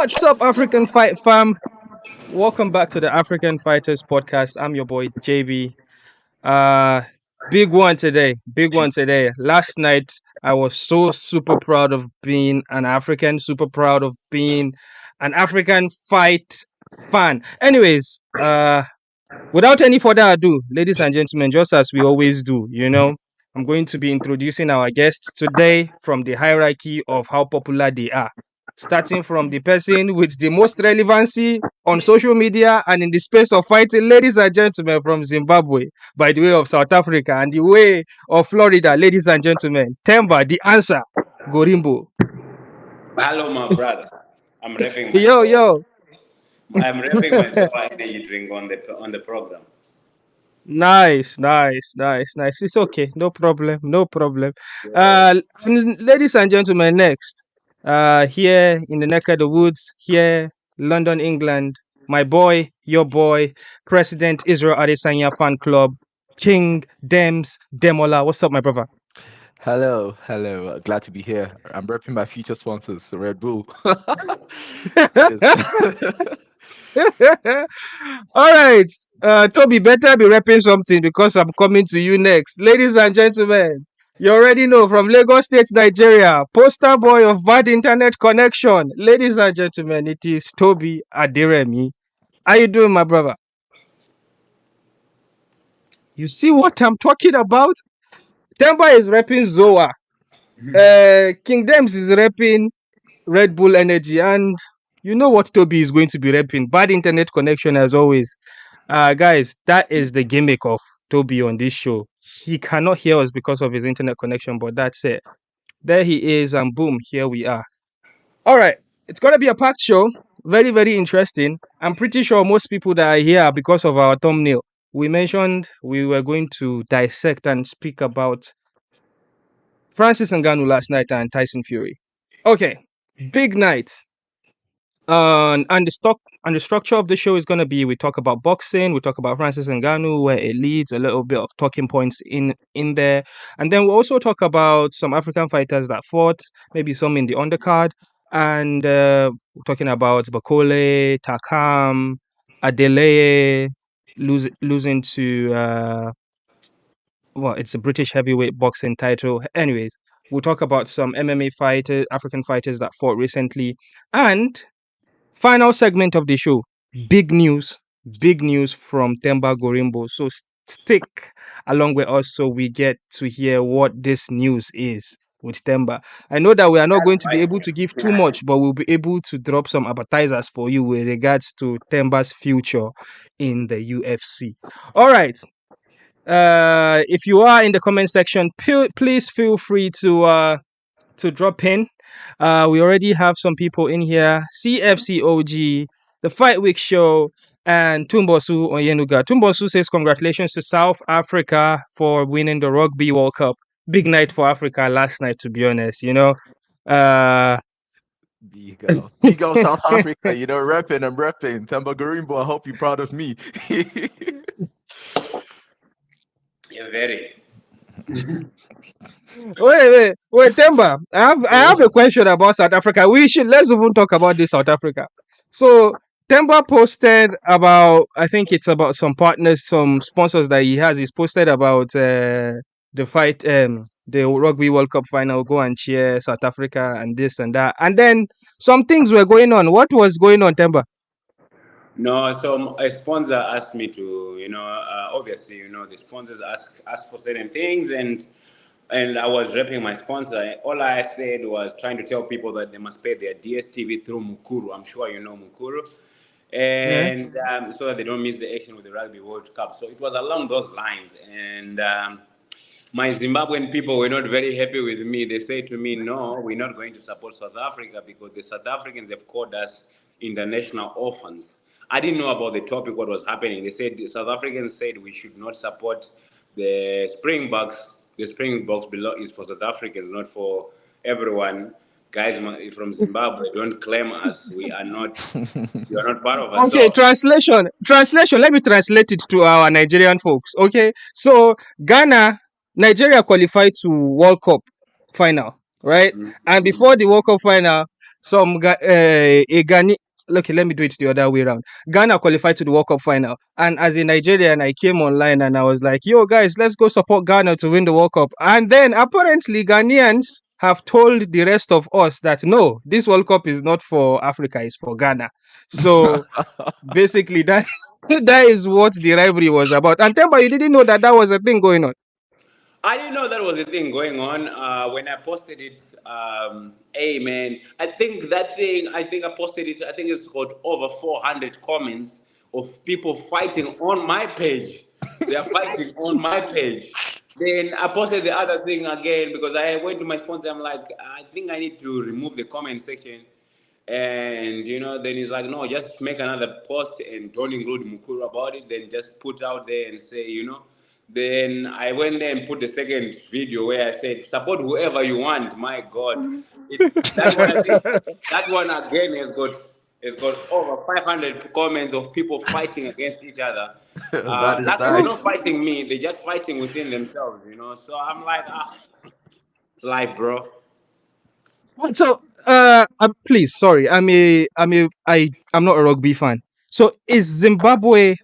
What's up, African Fight Fam? Welcome back to the African Fighters Podcast. I'm your boy JB. Uh, big one today. Big one today. Last night, I was so super proud of being an African. Super proud of being an African fight fan. Anyways, without any further ado, ladies and gentlemen, just as we always do, I'm going to be introducing our guests today from the hierarchy of how popular they are. Starting from the person with the most relevancy on social media and in the space of fighting, ladies and gentlemen, from Zimbabwe, by the way of South Africa, and the way of Florida, ladies and gentlemen, Themba, the answer, Gorimbo. Hello, my brother. I'm rapping Yo, myself. yo. I'm rapping myself energy drink on the program. Nice, nice, nice, nice. It's okay. No problem. No problem. Yeah. Ladies and gentlemen, next, here in the neck of the woods, here, London, England, my boy, your boy, President Israel Adesanya Fan Club, King Dems Demola. What's up, my brother? Hello, hello. Glad to be here. I'm repping my future sponsors, Red Bull. Cheers. All right. Toby, better be repping something because I'm coming to you next. Ladies and gentlemen, you already know from Lagos State, Nigeria, poster boy of bad internet connection. Ladies and gentlemen, it is Toby Adiremi. How you doing, my brother? You see what I'm talking about? Themba is repping Zoa. King Dems is repping Red Bull Energy, and you know what Toby is going to be repping. Bad internet connection as always. Guys, that is the gimmick of Toby on this show. He cannot hear us because of his internet connection, but that's it. There he is, and boom, here we are. All right, it's gonna be a packed show. Very, very interesting. I'm pretty sure most people that are here are because of our thumbnail. We mentioned we were going to dissect and speak about Francis Ngannou last night and Tyson Fury. Okay, big night. And the structure of the show is gonna be, we talk about boxing, we talk about Francis Ngannou, where it leads, a little bit of talking points in there, and then we'll also talk about some African fighters that fought, maybe some in the undercard, and we're talking about Bakole, Takam, Adeleye losing to well, it's a British heavyweight boxing title. Anyways, we'll talk about some MMA fighters, African fighters that fought recently, and final segment of the show, big news from Themba Gorimbo. So stick along with us so we get to hear what this news is with Themba. I know that we are not going to be able to give too much, but we'll be able to drop some appetizers for you with regards to Themba's future in the UFC. All right. If you are in the comment section, please feel free to drop in. We already have some people in here. CFCOG, the Fight Week Show, and Tumbosu Onyenuga. Tumbosu says congratulations to South Africa for winning the Rugby World Cup. Big night for Africa last night, to be honest. Big go South Africa. I'm repping. Themba Gorimbo, I hope you're proud of me. Yeah, very. Wait, Themba. I have a question about South Africa. Let's even talk about this South Africa. So Themba posted about, I think it's about some partners, some sponsors that he has. He's posted about the fight, the Rugby World Cup final. Go and cheer South Africa and this and that. And then some things were going on. What was going on, Themba? No, so a sponsor asked me to, obviously, the sponsors ask for certain things, and I was repping my sponsor. All I said was trying to tell people that they must pay their DSTV through Mukuru. I'm sure you know Mukuru. And so that they don't miss the action with the Rugby World Cup. So it was along those lines. And my Zimbabwean people were not very happy with me. They said to me, no, we're not going to support South Africa because the South Africans have called us international orphans. I didn't know about the topic, what was happening. They said, the South Africans said we should not support the Springboks. The Springboks is for South Africans, not for everyone. Guys from Zimbabwe, don't claim us. You are not part of us. Okay, translation. Let me translate it to our Nigerian folks. Okay, so Nigeria qualified to World Cup final. right? And Mm-hmm. before the World Cup final, a Ghana. Okay, let me do it the other way around. Ghana qualified to the World Cup final, and as a Nigerian, I came online and I was like, "Yo, guys, let's go support Ghana to win the World Cup." And then apparently, Ghanaians have told the rest of us that no, this World Cup is not for Africa; it's for Ghana. So basically, that that is what the rivalry was about. And Temba, you didn't know that that was a thing going on. I didn't know that was a thing going on. When I posted it, hey man, I think that thing. I think I posted it. I think it's got over 400 comments of people fighting on my page. They are fighting on my page. Then I posted the other thing again because I went to my sponsor. I'm like, I think I need to remove the comment section. And then he's like, no, just make another post and don't include Mukuru about it. Then just put out there and say. Then I went there and put the second video where I said, support whoever you want. My God, it's that one. I think that one again has got over 500 comments of people fighting against each other. That is Luckily, they're nice. not fighting me; they're just fighting within themselves. So I'm like, it's life, bro. So, please, sorry, I'm not a rugby fan. So, is Zimbabwe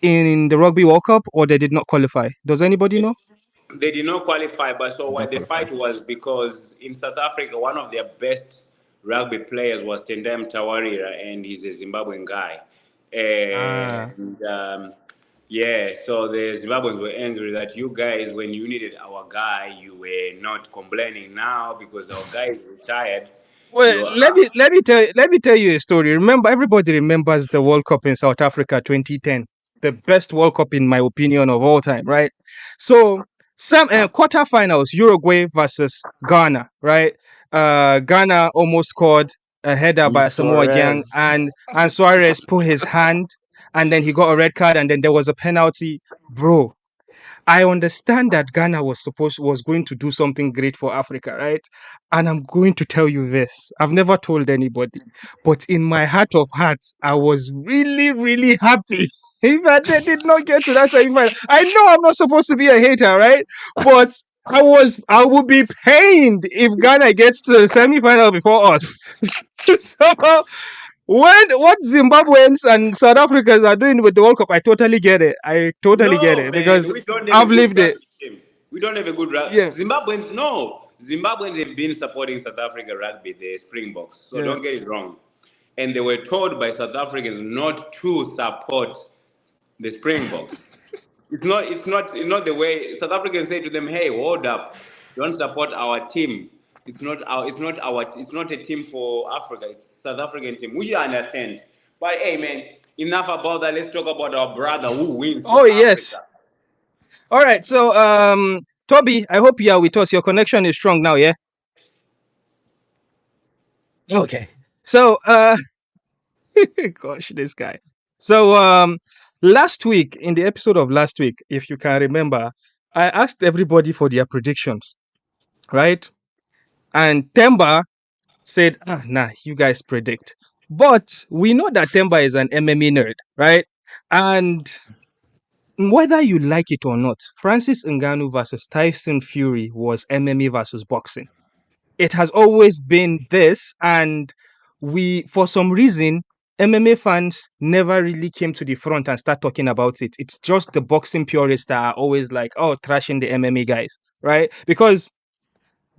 in the Rugby World Cup, or they did not qualify? Does anybody know? They did not qualify, but so Did what not the qualify. fight was because in South Africa, one of their best rugby players was Tendam Tawarira, and he's a Zimbabwean guy. Ah. And yeah, so the Zimbabweans were angry that you guys, when you needed our guy, you were not complaining now because our guy is retired. Well, You are, let me tell you a story. Remember, everybody remembers the World Cup in South Africa 2010, the best World Cup in my opinion of all time, right? So some quarterfinals, Uruguay versus Ghana, right? Ghana almost scored a header by Luis Samoa Gang, Suarez. and Suarez put his hand, and then he got a red card, and then there was a penalty, bro. I understand that Ghana was going to do something great for Africa, right? And I'm going to tell you this. I've never told anybody, but in my heart of hearts, I was really, really happy if they did not get to that semi-final. I know I'm not supposed to be a hater, right? But I would be pained if Ghana gets to the semi-final before us. So what Zimbabweans and South Africans are doing with the World Cup, I totally get it. I totally get no, it man, because we don't have a I've good lived it. rugby team. We don't have a good rugby. Yeah, Zimbabweans, no. Zimbabweans have been supporting South Africa rugby, the Springboks. So yeah. don't get it wrong. And they were told by South Africans not to support the Springboks. It's not the way South Africans say to them, hey, hold up. Don't support our team. It's not a team for Africa. It's South African team. We understand. But hey man, enough about that. Let's talk about our brother who wins Oh for yes. Africa. All right. So Toby, I hope you are with us. Your connection is strong now, yeah? Okay. So gosh, this guy. So last week, in the episode of last week, if you can remember, I asked everybody for their predictions, right? And Themba said, nah, you guys predict. But we know that Themba is an MMA nerd, right? And whether you like it or not, Francis Ngannou versus Tyson Fury was MMA versus boxing. It has always been this, and for some reason, MMA fans never really came to the front and start talking about it. It's just the boxing purists that are always like, oh, trashing the MMA guys, right? Because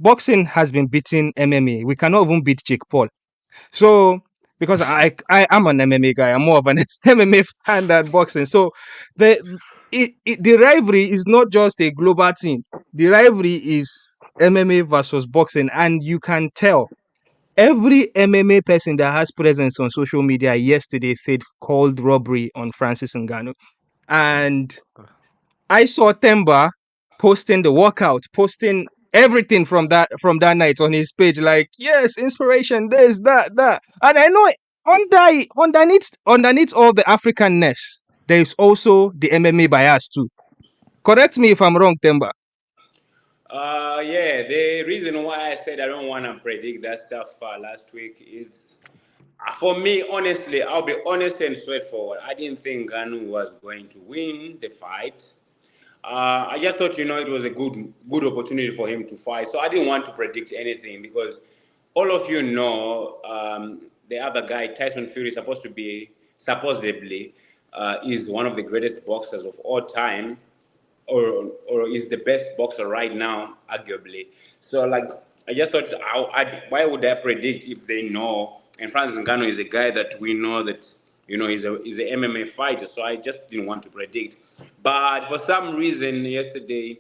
boxing has been beating MMA. We cannot even beat Jake Paul. So because I am an MMA guy, I'm more of an MMA fan than boxing. So the the rivalry is not just a global thing. The rivalry is MMA versus boxing, and you can tell every MMA person that has presence on social media yesterday said called robbery on Francis Ngannou, and I saw Themba posting the workout, posting everything from that night on his page. Like, yes, inspiration, this, that, and I know underneath all the Africanness, there is also the MMA bias too. Correct me if I'm wrong, Themba. Yeah, the reason why I said I don't want to predict that stuff last week is, for me, honestly, I'll be honest and straightforward. I didn't think Ganu was going to win the fight. I just thought, it was a good opportunity for him to fight. So I didn't want to predict anything because all of the other guy, Tyson Fury, supposedly is one of the greatest boxers of all time, or is the best boxer right now, arguably. So like, I just thought, why would I predict if they know? And Francis Ngannou is a guy that we know that he's a MMA fighter. So I just didn't want to predict. But for some reason yesterday,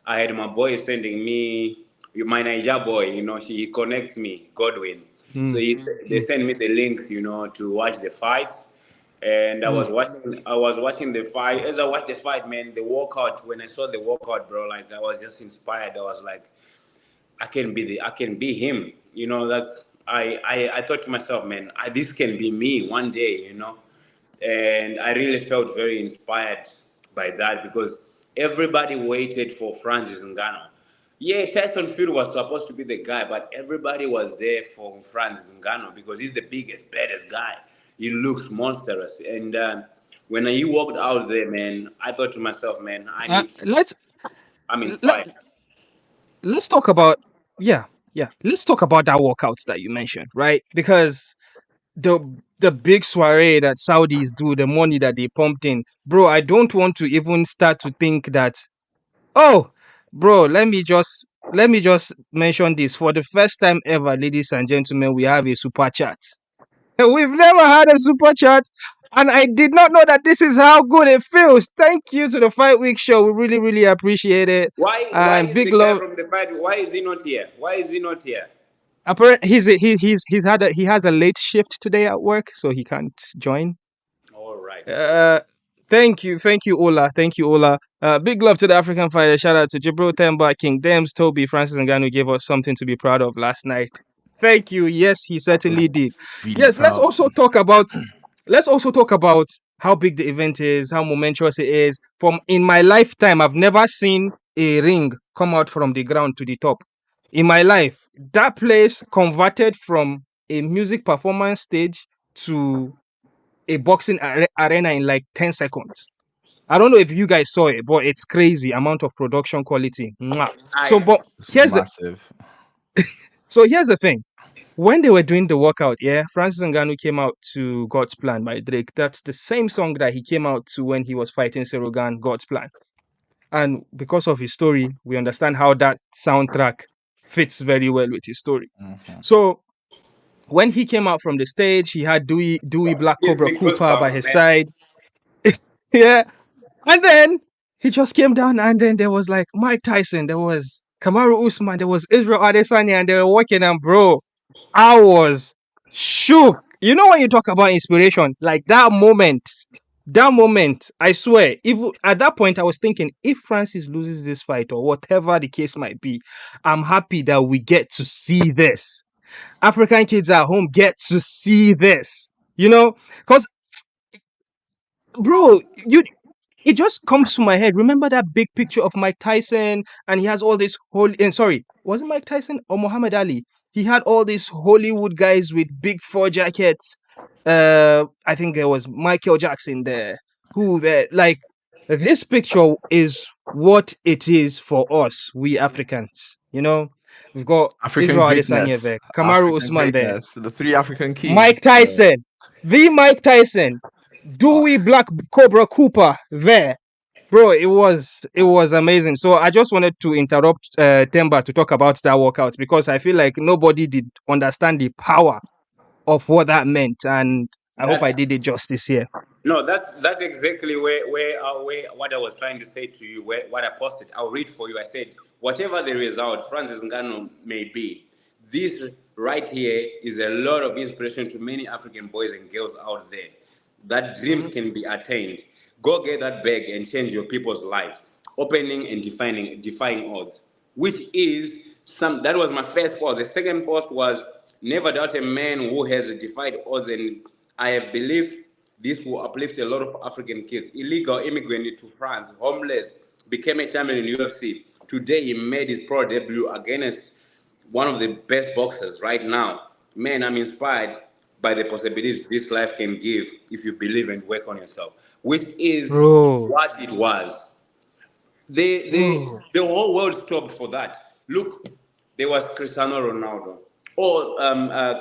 I had my boy sending me my Niger boy. He connects me, Godwin. So Mm, they mm, send me the links, to watch the fights, and mm. I was watching the fight. As I watched the fight, man, the walkout. When I saw the walkout, bro, like I was just inspired. I was like, I can be him. Like I thought to myself, man, this can be me one day. And I really felt very inspired by that because everybody waited for Francis Ngannou. Yeah, Tyson Fury was supposed to be the guy, but everybody was there for Francis Ngannou because he's the biggest, baddest guy. He looks monstrous, and when he walked out there, man, I thought to myself, man, Uh, let's I'm let, inspired. let's talk about yeah, yeah. Let's talk about that workouts that you mentioned, right? Because the the big soiree that Saudis do, the money that they pumped in, bro. I don't want to even start to think that. Oh, bro, let me just mention this for the first time ever, ladies and gentlemen. We have a super chat. We've never had a super chat, and I did not know that this is how good it feels. Thank you to the Fight Week show. We really, really appreciate it. Why And is big the guy love. from the fight? Why is he not here? Why is he not here? Apparently, he has a late shift today at work, so he can't join. All right. Uh, thank you, Ola. Thank you, Ola. Big love to the African fighter. Shout out to Jibril Themba, King Dems, Toby, Francis Ngannou gave us something to be proud of last night. Thank you. Yes, he certainly did. Really Yes, proud. let's also talk about how big the event is, how momentous it is. From in my lifetime, I've never seen a ring come out from the ground to the top. In my life, that place converted from a music performance stage to a boxing arena in like 10 seconds. I don't know if you guys saw it, but it's crazy amount of production quality. Mwah. So, I but It's here's the massive. here's the thing. When they were doing the workout, yeah, Francis Ngannou came out to God's Plan by Drake. That's the same song that he came out to when he was fighting Serogan, God's Plan. And because of his story, we understand how that soundtrack fits very well with his story. Hmm. So when he came out from the stage, he had Dewey Black gives Cobra me Cooper by goosebumps, his man. side. Yeah. And then he just came down, and then there was like Mike Tyson, there was Kamaru Usman, there was Israel Adesanya, and they were walking. And bro, I was shook. You know when you talk about inspiration, like that moment, I swear, if at that point I was thinking, if Francis loses this fight or whatever the case might be, I'm happy that we get to see this. African kids at home get to see this. Because bro, it just comes to my head. Remember that big picture of Mike Tyson, and he has all this whole. And sorry, was it Mike Tyson or Muhammad Ali? He had all these Hollywood guys with big fur jackets. I think there was Michael Jackson there. Who there? Like this picture is what it is for us, we Africans. We've got African Israel Adesanya greatness. there, Kamaru African Usman there, greatness. The three African kings. Mike Tyson, the Mike Tyson, Dewey Black Cobra Cooper there. Bro, it was amazing. So I just wanted to interrupt Themba to talk about that workout because I feel like nobody did understand the power of what that meant, and I hope I That's did it justice here. No, that's exactly where what I was trying to say to you. What I posted, I'll read for you. I said, whatever the result, Francis Ngannou may be, this right here is a lot of inspiration to many African boys and girls out there. That dreams Mhm. can be attained. Go get that bag and change your people's lives, opening and defying odds. Which is some. That was my first post. The second post was never doubt a man who has defied odds, and I believe this will uplift a lot of African kids. Illegal immigrant to France, homeless, became a champion in UFC. Today he made his pro debut against one of the best boxers right now. Man, I'm inspired by the possibilities this life can give if you believe and work on yourself, which is Bro, what it was. Oh. the whole world stopped for that. Look, there was Cristiano Ronaldo, or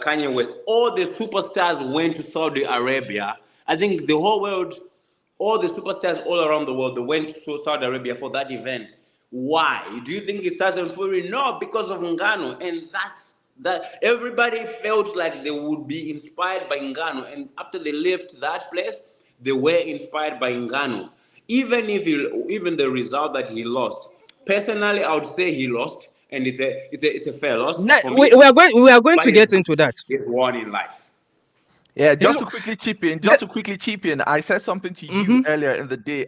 Kanye West. All the superstars went to Saudi Arabia. I think the whole world, all the superstars all around the world, they went to Saudi Arabia for that event. Why? Do you think it's Tyson Fury? No, because of Ngannou, and that's that. Everybody felt like they would be inspired by Ngannou, and after they left that place, they were inspired by Ngannou. Even the result that he lost, personally, I would say he lost, and it's a fair loss for me. We are going But to get into that. it's one in life. Yeah, It is, just to quickly chip in, I said something to you mm-hmm, earlier in the day,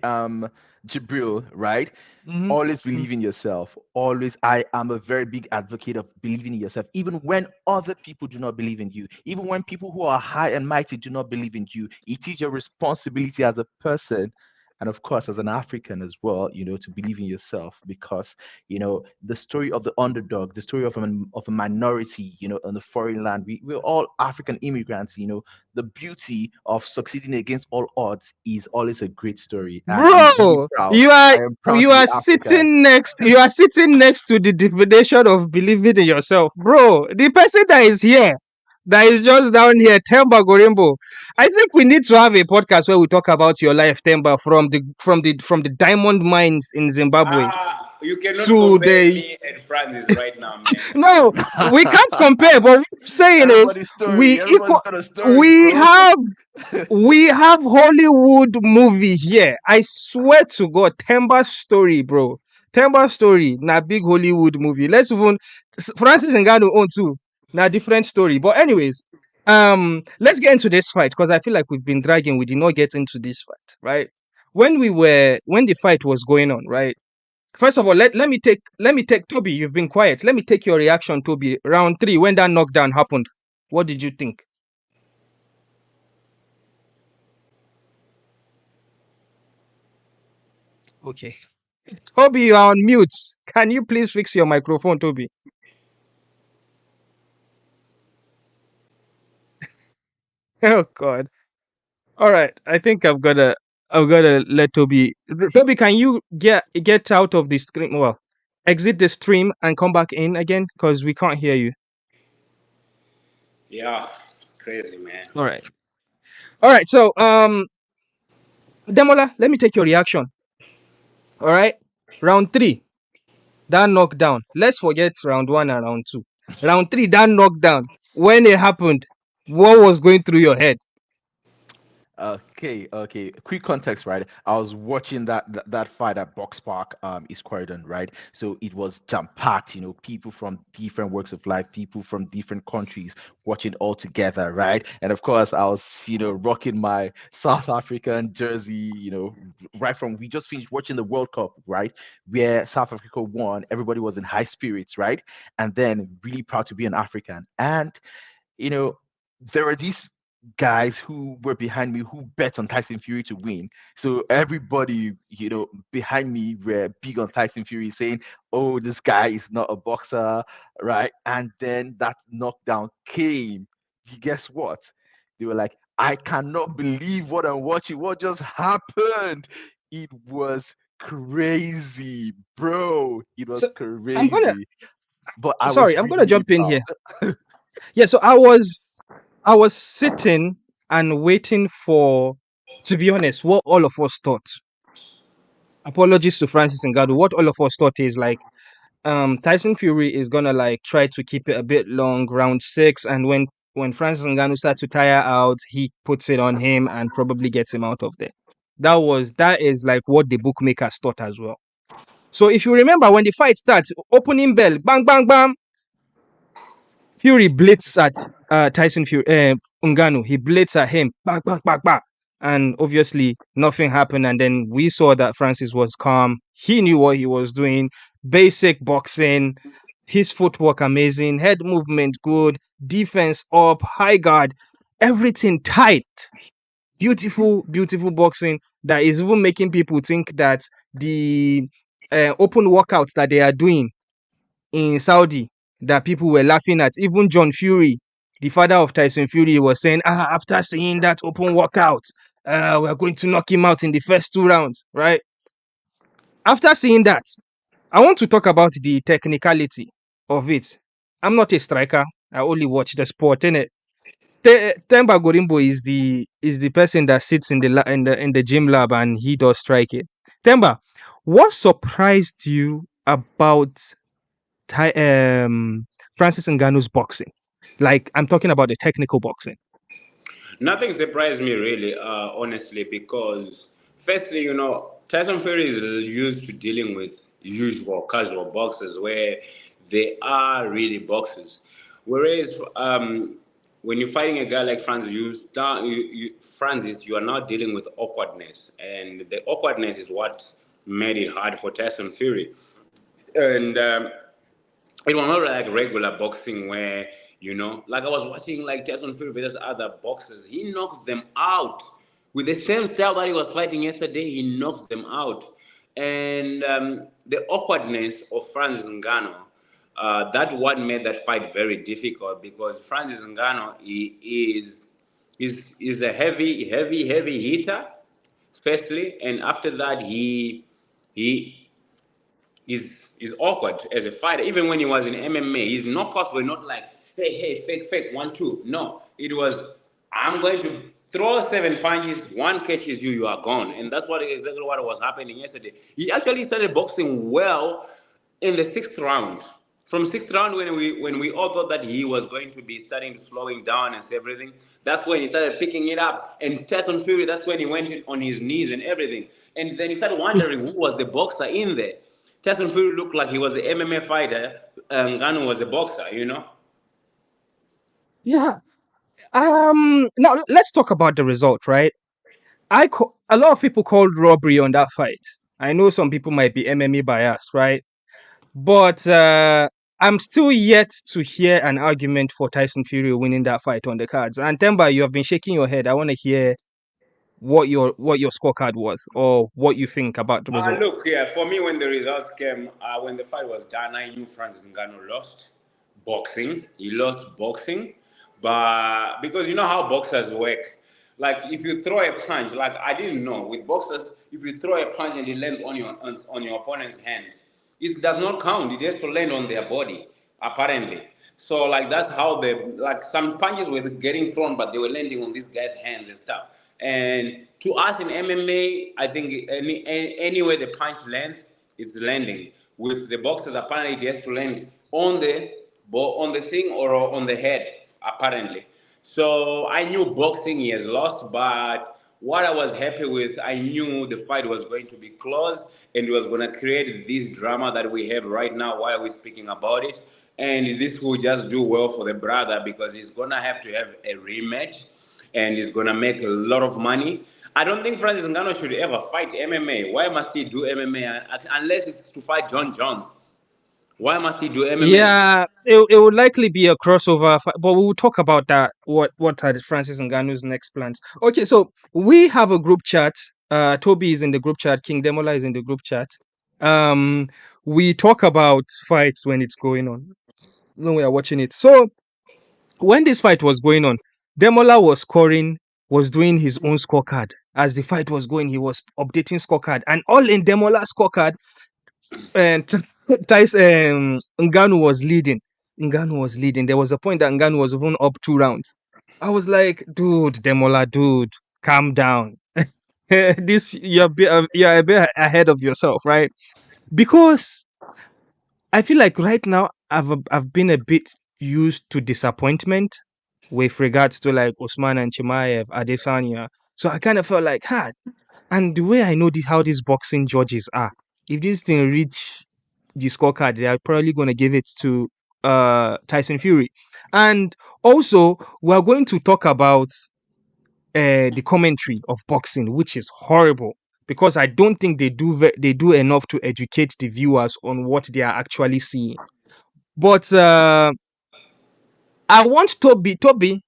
Jibril, right? mm-hmm, Always believe in yourself. Always, I am a very big advocate of believing in yourself, even when other people do not believe in you, even when people who are high and mighty do not believe in you. It is your responsibility as a person, and of course, as an African as well, to believe in yourself, because the story of the underdog, the story of a minority, in the foreign land. We're all African immigrants. The beauty of succeeding against all odds is always a great story, and I'm really bro. proud. You are I am proud to be African. you are sitting next to the definition of believing in yourself, bro. The person that is here, that is just down here, Themba Gorimbo. I think we need to have a podcast where we talk about your life, Themba, from the diamond mines in Zimbabwe You cannot to compare the me and Francis right now, man. no, we can't compare. But what I'm saying is, Everybody's story. we Everybody's equal. got a story, We bro. have Hollywood movie here. I swear to God, Themba story, bro. Themba story, na big Hollywood movie. Let's even Francis Ngannou own too. Na different story. But anyways, let's get into this fight because I feel like we've been dragging. We did not get into this fight, right? When the fight was going on, right? First of all, let me take Toby. You've been quiet. Let me take your reaction, Toby. Round 3, when that knockdown happened, what did you think? Okay. Toby, you are on mute. Can you please fix your microphone, Toby? Oh God. All right. I think I've gotta let Toby. Toby, can you get out of the screen? Well, exit the stream and come back in again because we can't hear you. Yeah, it's crazy, man. All right. All right. So Demola, let me take your reaction. All right. Round 3, that knockdown. Let's forget round 1 and round 2. Round 3, that knockdown. When it happened, what was going through your head? Okay. Quick context, right? I was watching that fight at Box Park, East Croydon, right? So it was jam packed, people from different walks of life, people from different countries watching all together, right? And of course, I was, rocking my South African jersey, right from we just finished watching the World Cup, right? Where South Africa won, everybody was in high spirits, right? And then really proud to be an African. And you know, there were these guys who were behind me who bet on Tyson Fury to win. So everybody, behind me were big on Tyson Fury, saying, "Oh, this guy is not a boxer," right? And then that knockdown came. Guess what? They were like, "I cannot believe what I'm watching. What just happened?" It was crazy, bro. It was So I'm gonna crazy. But I was sorry, I'm really, gonna really jump in proud. here. Yeah, so I was sitting and waiting for, to be honest, what all of us thought. Apologies to Francis Ngannou. What all of us thought is like, Tyson Fury is gonna like try to keep it a bit long, round 6, and when Francis Ngannou starts to tire out, he puts it on him and probably gets him out of there. That is like what the bookmakers thought as well. So if you remember when the fight starts, opening bell, bang bang bang, Fury blitz at Tyson Fury, Ngannou. He blitz at him, back, back, back, back. And obviously, nothing happened. And then we saw that Francis was calm. He knew what he was doing. Basic boxing, his footwork amazing, head movement good, defense up, high guard, everything tight. Beautiful, beautiful boxing that is even making people think that the open workouts that they are doing in Saudi that people were laughing at. Even John Fury, the father of Tyson Fury, was saying, after seeing that open workout, we're going to knock him out in the first 2 rounds, right? After seeing that, I want to talk about the technicality of it. I'm not a striker. I only watch the sport, innit? Themba Gorimbo is the person that sits in the in the gym lab and he does strike it. Themba, what surprised you about Francis Ngannou's boxing? Like I'm talking about the technical boxing. Nothing surprised me really, honestly, because firstly, Tyson Fury is used to dealing with usual casual boxers where they are really boxers. Whereas when you're fighting a guy like Francis, Francis, you are now dealing with awkwardness, and the awkwardness is what made it hard for Tyson Fury. And it was not like regular boxing where like I was watching like Tyson Fury versus other boxers. He knocks them out with the same style that he was fighting yesterday. He knocks them out, and the awkwardness of Francis Ngannou. That what made that fight very difficult because Francis Ngannou is a heavy hitter. Firstly, and after that he is awkward as a fighter. Even when he was in MMA, his knockouts were not like, hey, fake, 1, 2. No, it was, I'm going to throw 7 punches, one catches you, you are gone. And that's exactly what was happening yesterday. He actually started boxing well in the sixth round. From sixth round, when we all thought that he was going to be starting slowing down and everything, that's when he started picking it up. And Tyson Fury, that's when he went in on his knees and everything. And then he started wondering who was the boxer in there. Tyson Fury looked like he was the MMA fighter. Ngannou was a boxer. Yeah. Now let's talk about the result, right? A lot of people called robbery on that fight. I know some people might be MMA biased, right? But I'm still yet to hear an argument for Tyson Fury winning that fight on the cards. And Temba, you have been shaking your head. I want to hear what your scorecard was or what you think about the result. Look, yeah, for me, when the results came, when the fight was done, I knew Francis Ngannou lost boxing. He lost boxing, but because you know how boxers work. Like if you throw a punch, like I didn't know with boxers, if you throw a punch and it lands on your opponent's hand, it does not count. It has to land on their body, apparently. So like that's how like some punches were getting thrown, but they were landing on these guys' hands and stuff. And to us in MMA, I think anywhere the punch lands, it's landing. With the boxers, apparently it has to land on the thing or on the head, apparently. So I knew boxing he has lost, but what I was happy with, I knew the fight was going to be close and it was going to create this drama that we have right now while we're speaking about it. And this will just do well for the brother because he's going to have a rematch and he's going to make a lot of money. I don't think Francis Ngannou should ever fight MMA. Why must he do MMA unless it's to fight John Jones? Why must he do MMA? Yeah, it would likely be a crossover, but we will talk about that. What are Francis Ngannou's next plans? Okay, so we have a group chat. Toby is in the group chat. King Demola is in the group chat. Um, we talk about fights when it's going on when we are watching it. So when this fight was going on, Demola was scoring, was doing his own scorecard. As the fight was going, he was updating scorecard, and all in Demola's scorecard, and Tyson Ngannou was leading. Ngannou was leading. There was a point that Ngannou was even up 2 rounds. I was like, dude, Demola, dude, calm down. This you're a bit ahead of yourself, right? Because I feel like right now I've been a bit used to disappointment with regards to like Usman and Chimaev, Adesanya. So I kind of felt like, and the way I know how these boxing judges are, if this thing reach the scorecard, they are probably going to give it to Tyson Fury. And also, we're going to talk about the commentary of boxing, which is horrible because I don't think they do enough to educate the viewers on what they are actually seeing. But I want Toby,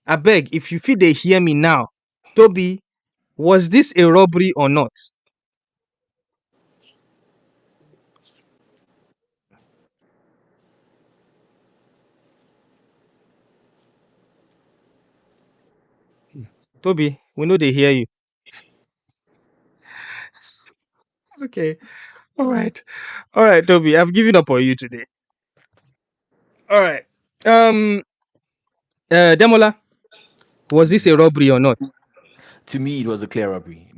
I beg, if you feel they hear me now, Toby, was this a robbery or not? Toby, we know they hear you. Okay. All right. All right, Toby. I've given up on you today. All right. Um. Demola, was this a robbery or not? To me, it was a clear robbery.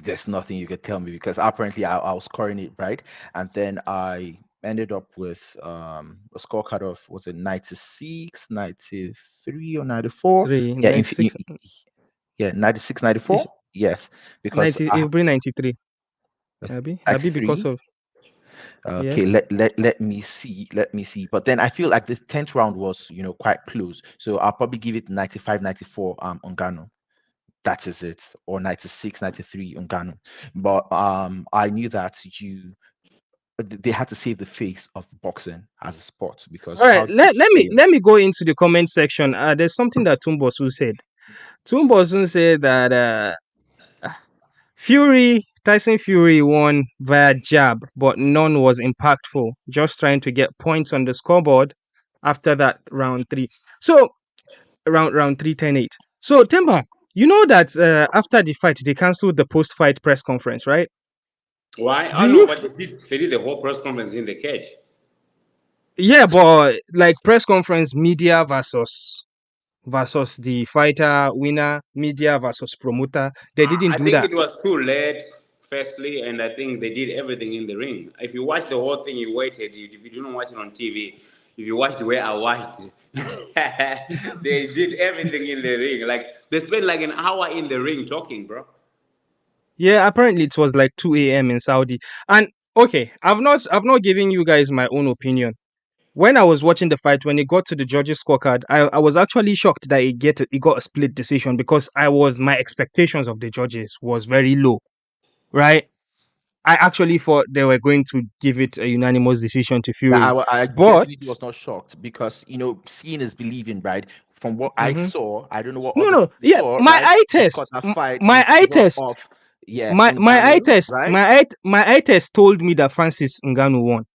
There's nothing you could tell me because apparently I was scoring it right, and then I ended up with a scorecard of was it 96, 93, or 94? Three, Yeah, 96, yeah, 96, 94. Yes, because 90, I April 93. have Abi, because 93. of, yeah. Okay, let me see. But then I feel like the 10th round was, quite close. So I'll probably give it 95, 94 on Ghana. That is it, or 96, 93 on Ghana. But I knew that they had to save the face of boxing as a sport because All right. how do you explain? Let me go into the comment section. There's something that Tumbosu said. Tumbosu said that Tyson Fury won via jab, but none was impactful. Just trying to get points on the scoreboard after that round three. So round three, 10-8. So Themba, you know that after the fight they cancelled the post-fight press conference, right? Why? Do Oh no, you? but they did the whole press conference in the cage. Yeah, but like press conference, media versus the fighter winner, media versus promoter. They didn't I do think that. it was too late, firstly, and I think they did everything in the ring. If you watch the whole thing, you waited. If you didn't watch it on TV, if you watched the way I watched it, they did everything in the ring. Like they spent like an hour in the ring talking, bro. Yeah, apparently it was like 2 a.m. in Saudi. And okay, I've not given you guys my own opinion. When I was watching the fight, when it got to the judges' scorecard, I was actually shocked that it got a split decision because my expectations of the judges was very low, right? I actually thought they were going to give it a unanimous decision to That Fury. I But definitely was not shocked because seeing is believing, right? From what I mhm. saw, I don't know what No, other no, people yeah, saw, my right? eye They cut test, a fight my in eye favor test, of, yeah, my eye Ngannou, test, right? my eye test told me that Francis Ngannou won,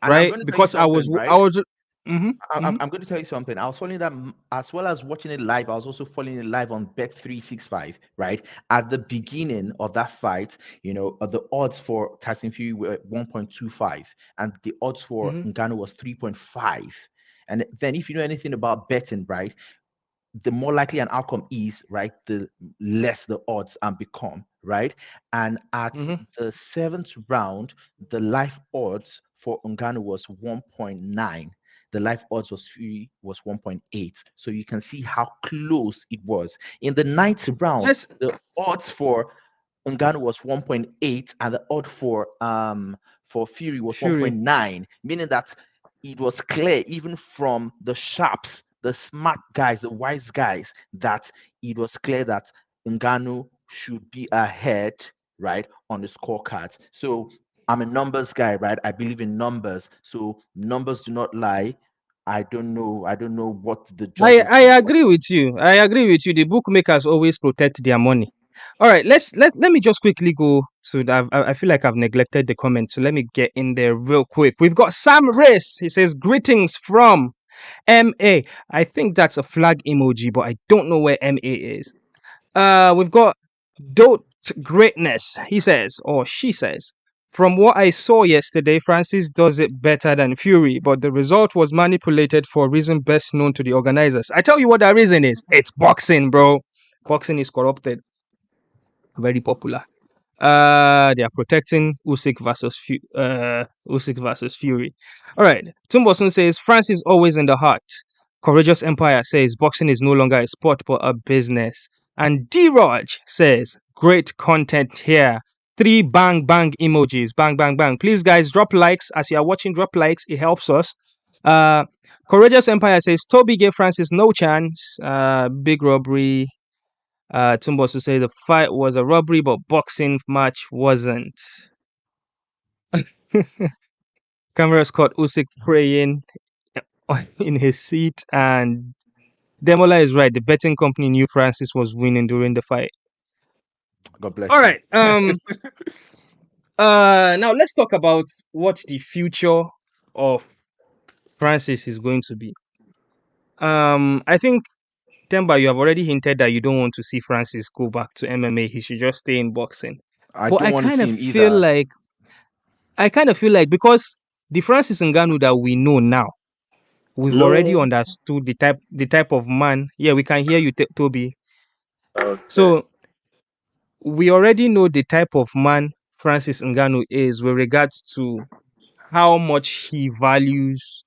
And I'm right? going to tell you Because something, I right? was, hmm I'm, hmm I'm going to tell you something. I was following that as well as watching it live. I was also following it live on Bet365, right? At the beginning of that fight, the odds for Tyson Fury were 1.25, and the odds for hmm Ngannou was 3.5. And then, if you know anything about betting, right, the more likely an outcome is, right, the less the odds become, right? And at hmm the seventh round, the life odds for Ngannou was 1.9. The life odds was 1.8. So you can see how close it was. In the ninth round, let's the odds for Ngannou was 1.8, and the odd for Fury was Fury. 1.9, meaning that it was clear even from the sharps, the smart guys, the wise guys, that it was clear that Ngannou should be ahead, right, on the scorecards. So I'm a numbers guy, right? I believe in numbers. So numbers do not lie. I don't know. I don't know what the judges I did. agree with you. I agree with you. The bookmakers always protect their money. All right, let me just quickly go to that. I feel like I've neglected the comment, so let me get in there real quick. We've got Sam Race. He says greetings from MA. I think that's a flag emoji, but I don't know where MA is. We've got Dote Greatness. He says, or she says, from what I saw yesterday, Francis does it better than Fury, but the result was manipulated for a reason best known to the organizers. I tell you what that reason is. It's boxing, bro. Boxing is corrupted. Very popular. They are protecting Usyk versus Fury. All right. Tumbosun says France is always in the heart. Courageous Empire says boxing is no longer a sport but a business. And D Raj says great content here. 3 bang bang emojis. Bang bang bang. Please guys drop likes as you are watching. Drop likes. It helps us. Courageous Empire says Toby gave Francis no chance. Big robbery. Tumbos to say the fight was a robbery, but boxing match wasn't. Cameras caught Usyk praying in his seat, and Demola is right. The betting company knew Francis was winning during the fight. God All bless you. right. Now let's talk about what the future of Francis is going to be. I think Themba, you have already hinted that you don't want to see Francis go back to MMA. He should just stay in boxing. I But don't I want to kind see of him feel either. like I kind of feel like because the Francis Ngannou that we know now, we've already Hello. understood the type of man. Yeah, we can hear you, Toby. Okay. So we already know the type of man Francis Ngannou is with regards to how much he values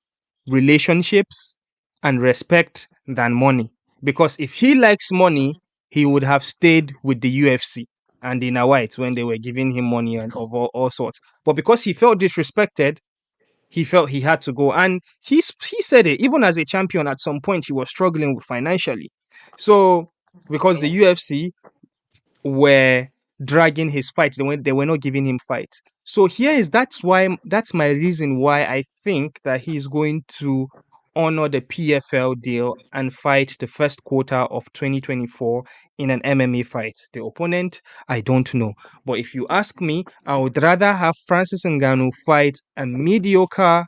relationships and respect than money. Because if he likes money, he would have stayed with the UFC and Dana White when they were giving him money and of all sorts. But because he felt disrespected, he felt he had to go. And he said it, even as a champion, at some point he was struggling with financially. So because the UFC were dragging his fights. They were not giving him fights. So that's my reason why I think that he's going to honor the PFL deal and fight the first quarter of 2024 in an MMA fight. The opponent, I don't know. But if you ask me, I would rather have Francis Ngannou fight a mediocre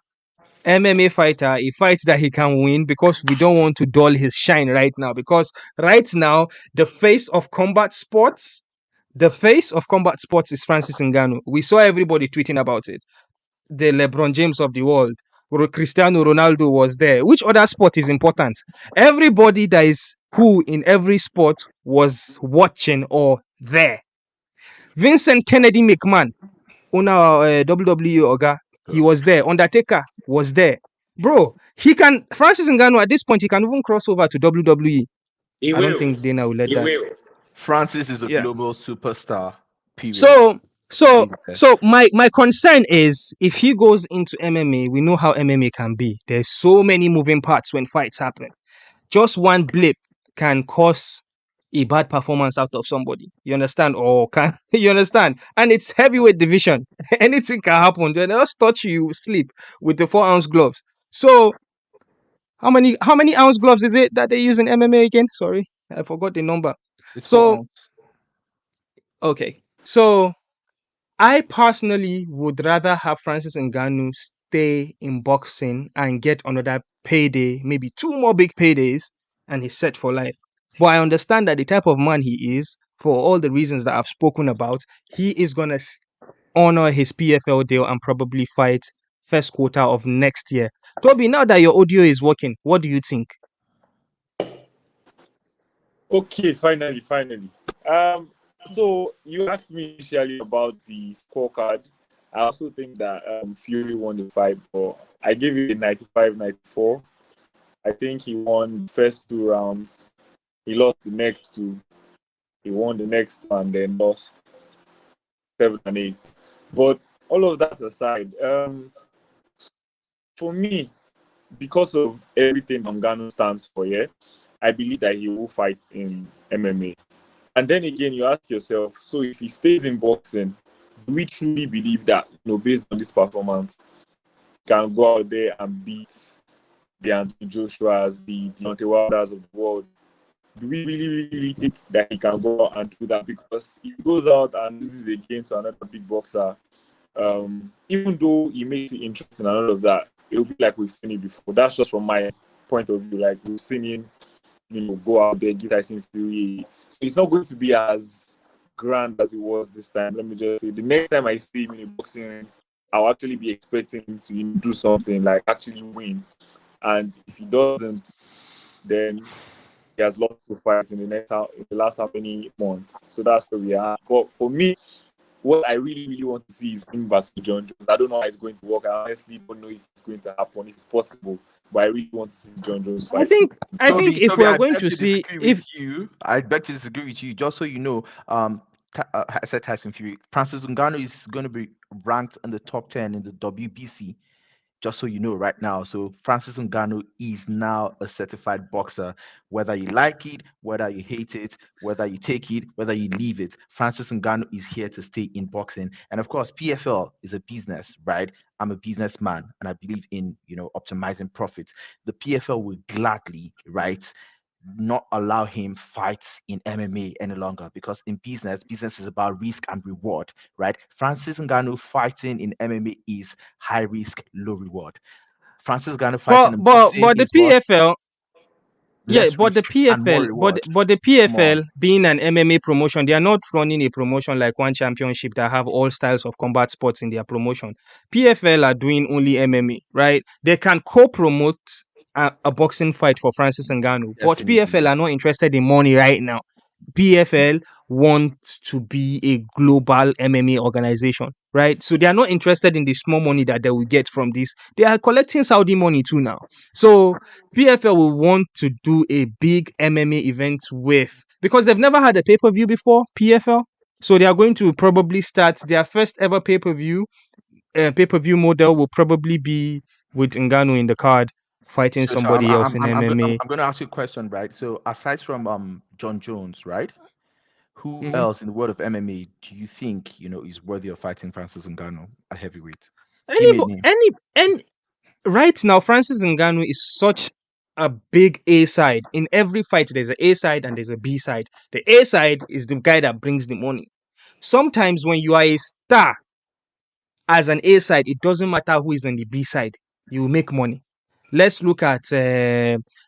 MMA fighter, a fight that he can win, because we don't want to dull his shine right now. Because right now, the face of combat sports is Francis Ngannou. We saw everybody tweeting about it. The LeBron James of the world, Cristiano Ronaldo was there. Which other sport is important? Everybody that is who in every sport was watching or there. Vincent Kennedy McMahon, owner WWE Oga, he was there. Undertaker was there. Bro, Francis Ngannou at this point, he can even cross over to WWE. He I don't will. think Dana will let He that. will. Francis is a Yeah. global superstar. Period. So so Leave it there. so my concern is if he goes into MMA, we know how MMA can be. There's so many moving parts when fights happen. Just one blip can cause a bad performance out of somebody. You understand? Or can you understand? And it's heavyweight division. Anything can happen. They just touch you, you sleep with the 4-ounce gloves. So how many ounce gloves is it that they use in MMA again? Sorry, I forgot the number. It's four So ounce. okay. So I personally would rather have Francis Ngannou stay in boxing and get another payday, maybe two more big paydays, and he's set for life. But I understand that the type of man he is, for all the reasons that I've spoken about, he is gonna honor his PFL deal and probably fight first quarter of next year. Toby, now that your audio is working, what do you think? Okay, finally. So you asked me initially about the scorecard. I also think that Fury won the fight, but I gave it a 95-94. I think he won the first two rounds. He lost the next two. He won the next one, then lost 7 and 8. But all of that aside, for me, because of everything Ngannou stands for, yeah, I believe that he will fight in MMA. And then again, you ask yourself, so if he stays in boxing, do we truly believe that, based on this performance, can go out there and beat the Anthony Joshua's, the Deontay Wilders of the world? Do we really think that he can go out and do that? Because if he goes out and loses again to another big boxer, even though he makes it interesting and all of that, it'll be like we've seen it before. That's just from my point of view. Like we've seen him, go out there, give Tyson Fury. So it's not going to be as grand as it was this time. Let me just say, the next time I see him in a boxing ring, I'll actually be expecting him to do something, like actually win. And if he doesn't, then he has lost 2 fights in the last how many months. So that's where we are. But for me, what I really want to see is him versus John Jones. I don't know how it's going to work. I honestly don't know if it's going to happen, if it's possible. But I really want to see John Jones I fight. think I think Toby, if Toby, we're I going beg to to see disagree with if you. I beg to disagree with you. Just so you know, I said Tyson Fury. Francis Ngannou is going to be ranked in the top 10 in the WBC. Just so you know right now. So Francis Ngannou is now a certified boxer. Whether you like it, whether you hate it, whether you take it, whether you leave it, Francis Ngannou is here to stay in boxing. And of course, PFL is a business, right? I'm a businessman and I believe in, optimizing profits. The PFL will gladly, right, not allow him fights in MMA any longer because in business is about risk and reward, right? Francis Ngannou fighting in MMA is high risk, low reward. Francis Ngannou fighting but in but boxing but the is what? PFL Yeah, less but the risk and more PFL, reward. but the Come on. PFL being an MMA promotion, they are not running a promotion like one championship that have all styles of combat sports in their promotion. PFL are doing only MMA, right? They can co-promote a boxing fight for Francis Ngannou, but PFL Definitely. are not interested in money right now. PFL want to be a global MMA organization, right? So they are not interested in the small money that they will get from this. They are collecting Saudi money too now. So PFL will want to do a big MMA event with, because they've never had a pay-per-view before, PFL. So they are going to probably start their first ever pay-per-view. Pay-per-view model will probably be with Ngannou in the card fighting So somebody else in MMA. I'm going to ask you a question, right? So aside from John Jones, right? Who Mhm. else in the world of MMA do you think is worthy of fighting Francis Ngannou at heavyweight? Give Any, me a name. any, right now, Francis Ngannou is such a big A side. In every fight, there's an A side and there's a B side. The A side is the guy that brings the money. Sometimes when you are a star as an A side, it doesn't matter who is on the B side, you will make money. Let's look at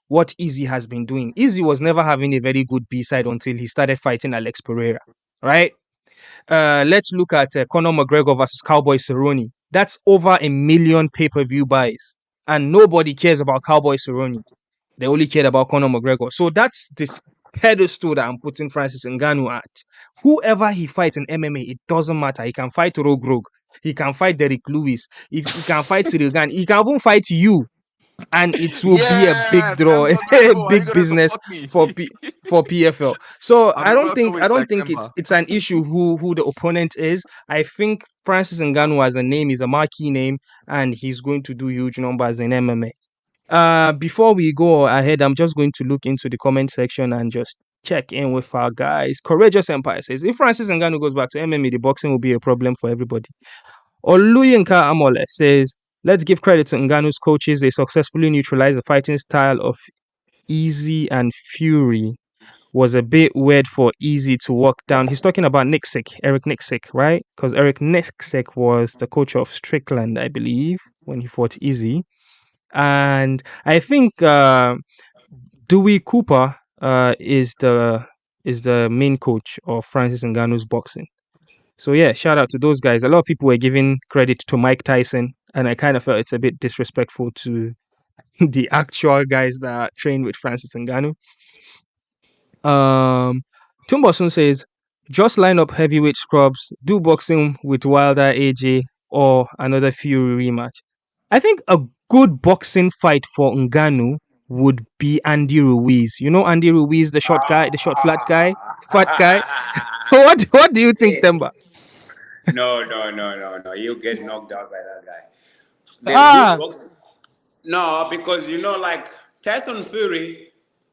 what Easy has been doing. Easy was never having a very good B side until he started fighting Alex Pereira, right? Let's look at Conor McGregor versus Cowboy Cerrone. That's over 1 million pay-per-view buys, and nobody cares about Cowboy Cerrone. They only cared about Conor McGregor. So that's this pedestal that I'm putting Francis Ngannou at. Whoever he fights in MMA, it doesn't matter. He can fight Rogue Rogue. He can fight Derek Lewis. If he can fight Cyril Gane, he can even fight you, and it will be a big Yes, draw, Themba a Gorimbo, are you big gonna business support me? for PFL. So I'm I a don't think welterweight like it's Themba. an issue who the opponent is. I think Francis Ngannou as a name is a marquee name, and he's going to do huge numbers in MMA. Before we go ahead, I'm just going to look into the comment section and just check in with our guys. Courageous Empire says if Francis Ngannou goes back to MMA, the boxing will be a problem for everybody. Oluyinka Amole says, let's give credit to Ngannou's coaches. They successfully neutralized the fighting style of Easy and Fury. Was a bit weird for Easy to walk down. He's talking about Nixick, Eric Nixick, right? Because Eric Nixick was the coach of Strickland, I believe, when he fought Easy. And I think Dewey Cooper is the main coach of Francis Ngannou's boxing. So yeah, shout out to those guys. A lot of people were giving credit to Mike Tyson, and I kind of felt it's a bit disrespectful to the actual guys that train with Francis Ngannou. Tumbosun says, just line up heavyweight scrubs, do boxing with Wilder, AJ, or another Fury rematch. I think a good boxing fight for Ngannou would be Andy Ruiz. You know Andy Ruiz, the short guy, the short fat guy. What do you think, Yeah. Themba? No. You get knocked out by that guy. The good Ah, box. No, because like Tyson Fury,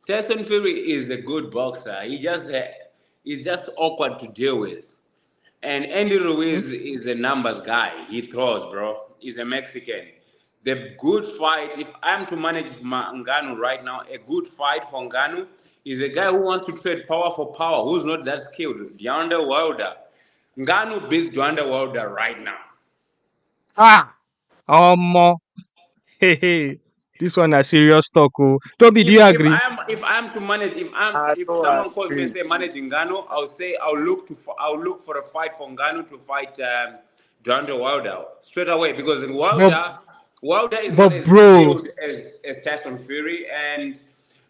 Tyson Fury is a good boxer. He's just awkward to deal with. And Andy mhm. Ruiz is a numbers guy. He throws, bro. He's a Mexican. The good fight, if I'm to manage Ngannou right now, a good fight for Ngannou is a guy who wants to trade power for power, who's not that skilled. Deontay Wilder. Ngannou beats Deontay Wilder right now. Ah, um, hey, hey. This one a serious talk. Oh. Toby, do If you if agree? I'm if I'm to manage I if don't someone calls me and agree. say manage Ngannou, I'll say I'll look for a fight for Ngannou to fight Deontay Wilder straight away because in But Wilder is not but as bro, skilled as Tyson Fury, and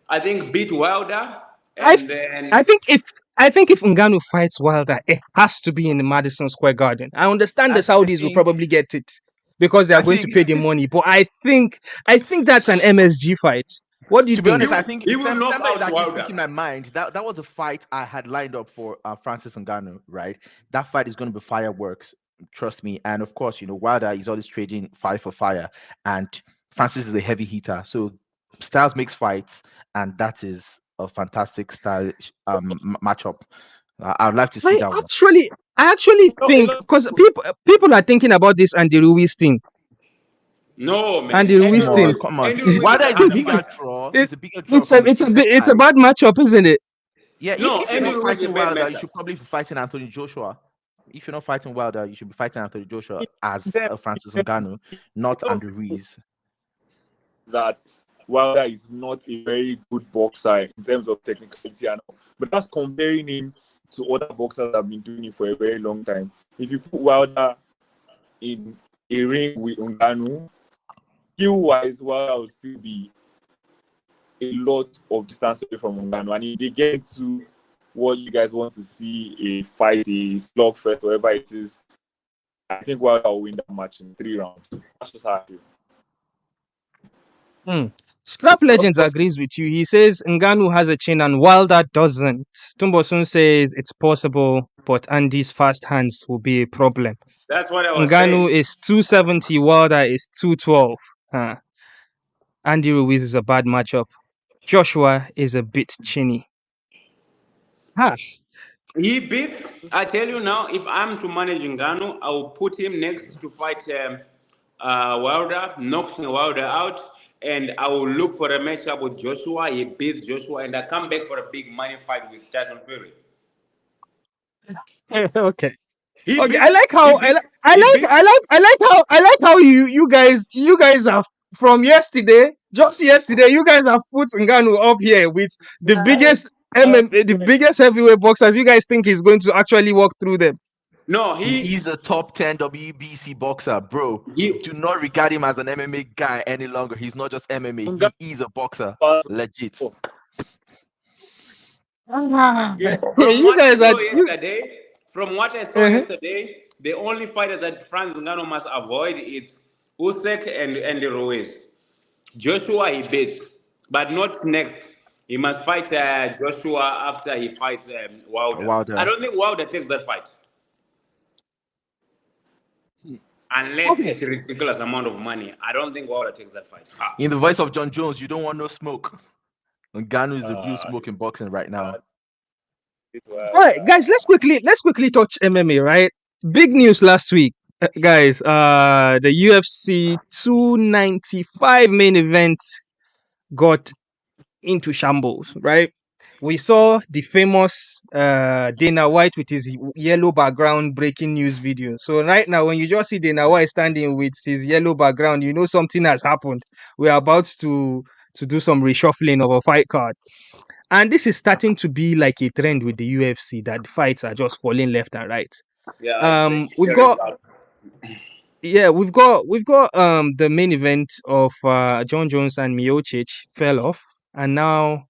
I think beat Wilder I and I then think if I think if Ngannou fights Wilder, it has to be in the Madison Square Garden. I understand the I Saudis will think probably get it because they are I going to think pay the money, but I think that's an MSG fight. What do you to be he think? honest, I will, think he will knock Themba is out actually Wilder. speaking my mind. That was a fight I had lined up for Francis Ngannou, right? That fight is going to be fireworks, trust me. And of course, Wilder is always trading fire for fire, and Francis is a heavy hitter. So styles makes fights, and that is a fantastic style matchup. I'd like to see I that one. actually A think lot of because people. people are thinking about this Andy Ruiz thing. No man, Andy Ruiz thing. Come on. Andy Ruiz is Wilder an is a bigger underfighter. draw. It, It's a bigger draw from a it's a side. bad matchup, isn't it? Yeah, No, if you're Andy not Ruiz is a fighting bad Wilder, you matchup. should probably be fighting Anthony Joshua. If you're not fighting Wilder, you should be fighting Anthony Joshua as Them, a Francis Ngannou, not a lot of Andy people Ruiz. that Wilder is not a very good boxer in terms of technicality and all. But that's comparing him to other boxers that have been doing it for a very long time. If you put Wilder in a ring with Ngannou, skill-wise, Wilder will still be a lot of distance away from Ngannou. And if they get to what you guys want to see, a fight, a slugfest, whatever it is, I think Wilder will win that match in 3 rounds. That's just how I feel. Scrap Legends agrees with you. He says Ngannou has a chin and Wilder doesn't. Tumbosun says it's possible, but Andy's fast hands will be a problem. That's what I was Ngannou saying. is 270, Wilder is 212. Andy Ruiz is a bad matchup. Joshua is a bit chinny. He beat. I tell you now, if I'm to manage Ngannou, I will put him next to fight Wilder, knocks Wilder out, and I will look for a matchup with Joshua. He beats Joshua, and I come back for a big money fight with Tyson Fury. Okay. He Okay, beats, I like how he beats, I like how you guys have from yesterday, just yesterday, you guys have put Ngannou up here with the biggest the biggest heavyweight boxers. You guys think he's going to actually walk through them? No, He is a top 10 WBC boxer, bro. Do not regard him as an MMA guy any longer. He's not just MMA. He is a boxer. Legit. Yes, from what I saw yesterday, the only fighter that Franz Ngannou must avoid is Usyk and Ruiz. Joshua he beats, but not next. He must fight Joshua after he fights Wilder. I don't think Wilder takes that fight. Unless it's a ridiculous amount of money. I don't think Wilder takes that fight. In the voice of John Jones, you don't want no smoke. Ngannou is the real smoke in boxing right now. All right, guys, let's quickly touch MMA, right? Big news last week, guys. The UFC 295 main event got into shambles, right? We saw the famous Dana White with his yellow background breaking news video. So right now, when you just see Dana White standing with his yellow background, you know something has happened. We're about to do some reshuffling of a fight card. And this is starting to be like a trend with the UFC that fights are just falling left and right. Yeah, we've got the main event of John Jones and Miocic fell off, and now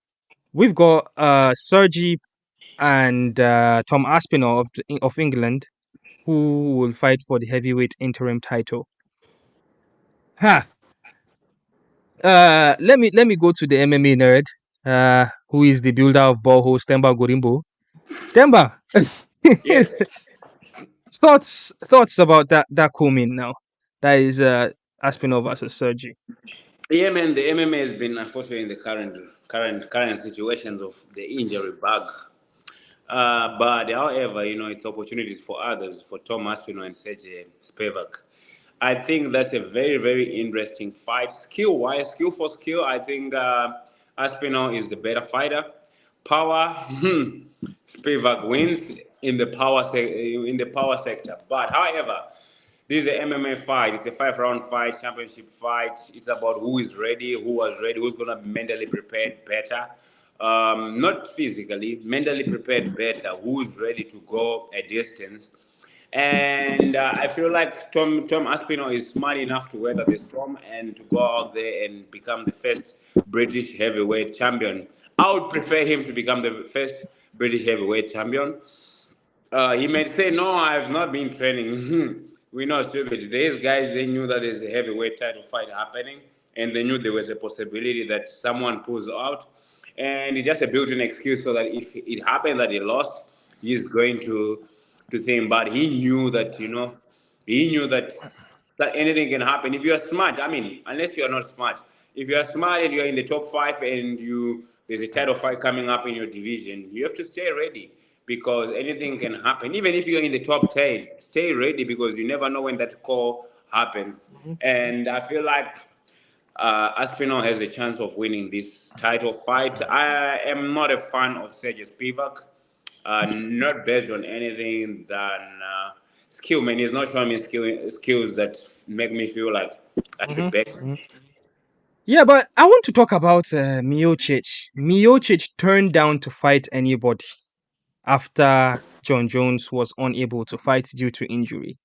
we've got Sergi and Tom Aspinall of England, who will fight for the heavyweight interim title. Let me go to the MMA nerd, who is the builder of boreholes, Themba Gorimbo. Themba, yes. thoughts about that coming now? That is Aspinall versus Sergi. Yeah, man. The MMA has been unfortunately in the current situations of the injury bug. But however, it's opportunities for others, for Tom Aspinall and Sergey Spivak. I think that's a very, very interesting fight. Skill-wise, skill for skill, I think Aspinall is the better fighter. Power, Spivak wins in the power sector. But however, this is an MMA fight. It's a 5-round fight, championship fight. It's about who is ready, who was ready, who's gonna be mentally prepared better. Not physically, mentally prepared better. Who's ready to go a distance? And I feel like Tom Aspinall is smart enough to weather the storm and to go out there and become the first British heavyweight champion. I would prefer him to become the first British heavyweight champion. He may say, no, I've not been training. We're not stupid. These guys, they knew that there's a heavyweight title fight happening, and they knew there was a possibility that someone pulls out. And it's just a built-in excuse so that if it happened that he lost, he's going to think. But he knew that, that anything can happen. If you're smart, I mean, unless you're not smart. If you're smart and you're in the top 5 and there's a title fight coming up in your division, you have to stay ready because anything can happen. Even if you're in the top 10, stay ready because you never know when that call happens. And I feel like Aspinall has a chance of winning this title fight. I am not a fan of Sergey Spivak, not based on anything than skill. Man, he's not showing me skills that make me feel like I should bet. Yeah, but I want to talk about Miocic. Miocic turned down to fight anybody after John Jones was unable to fight due to injury.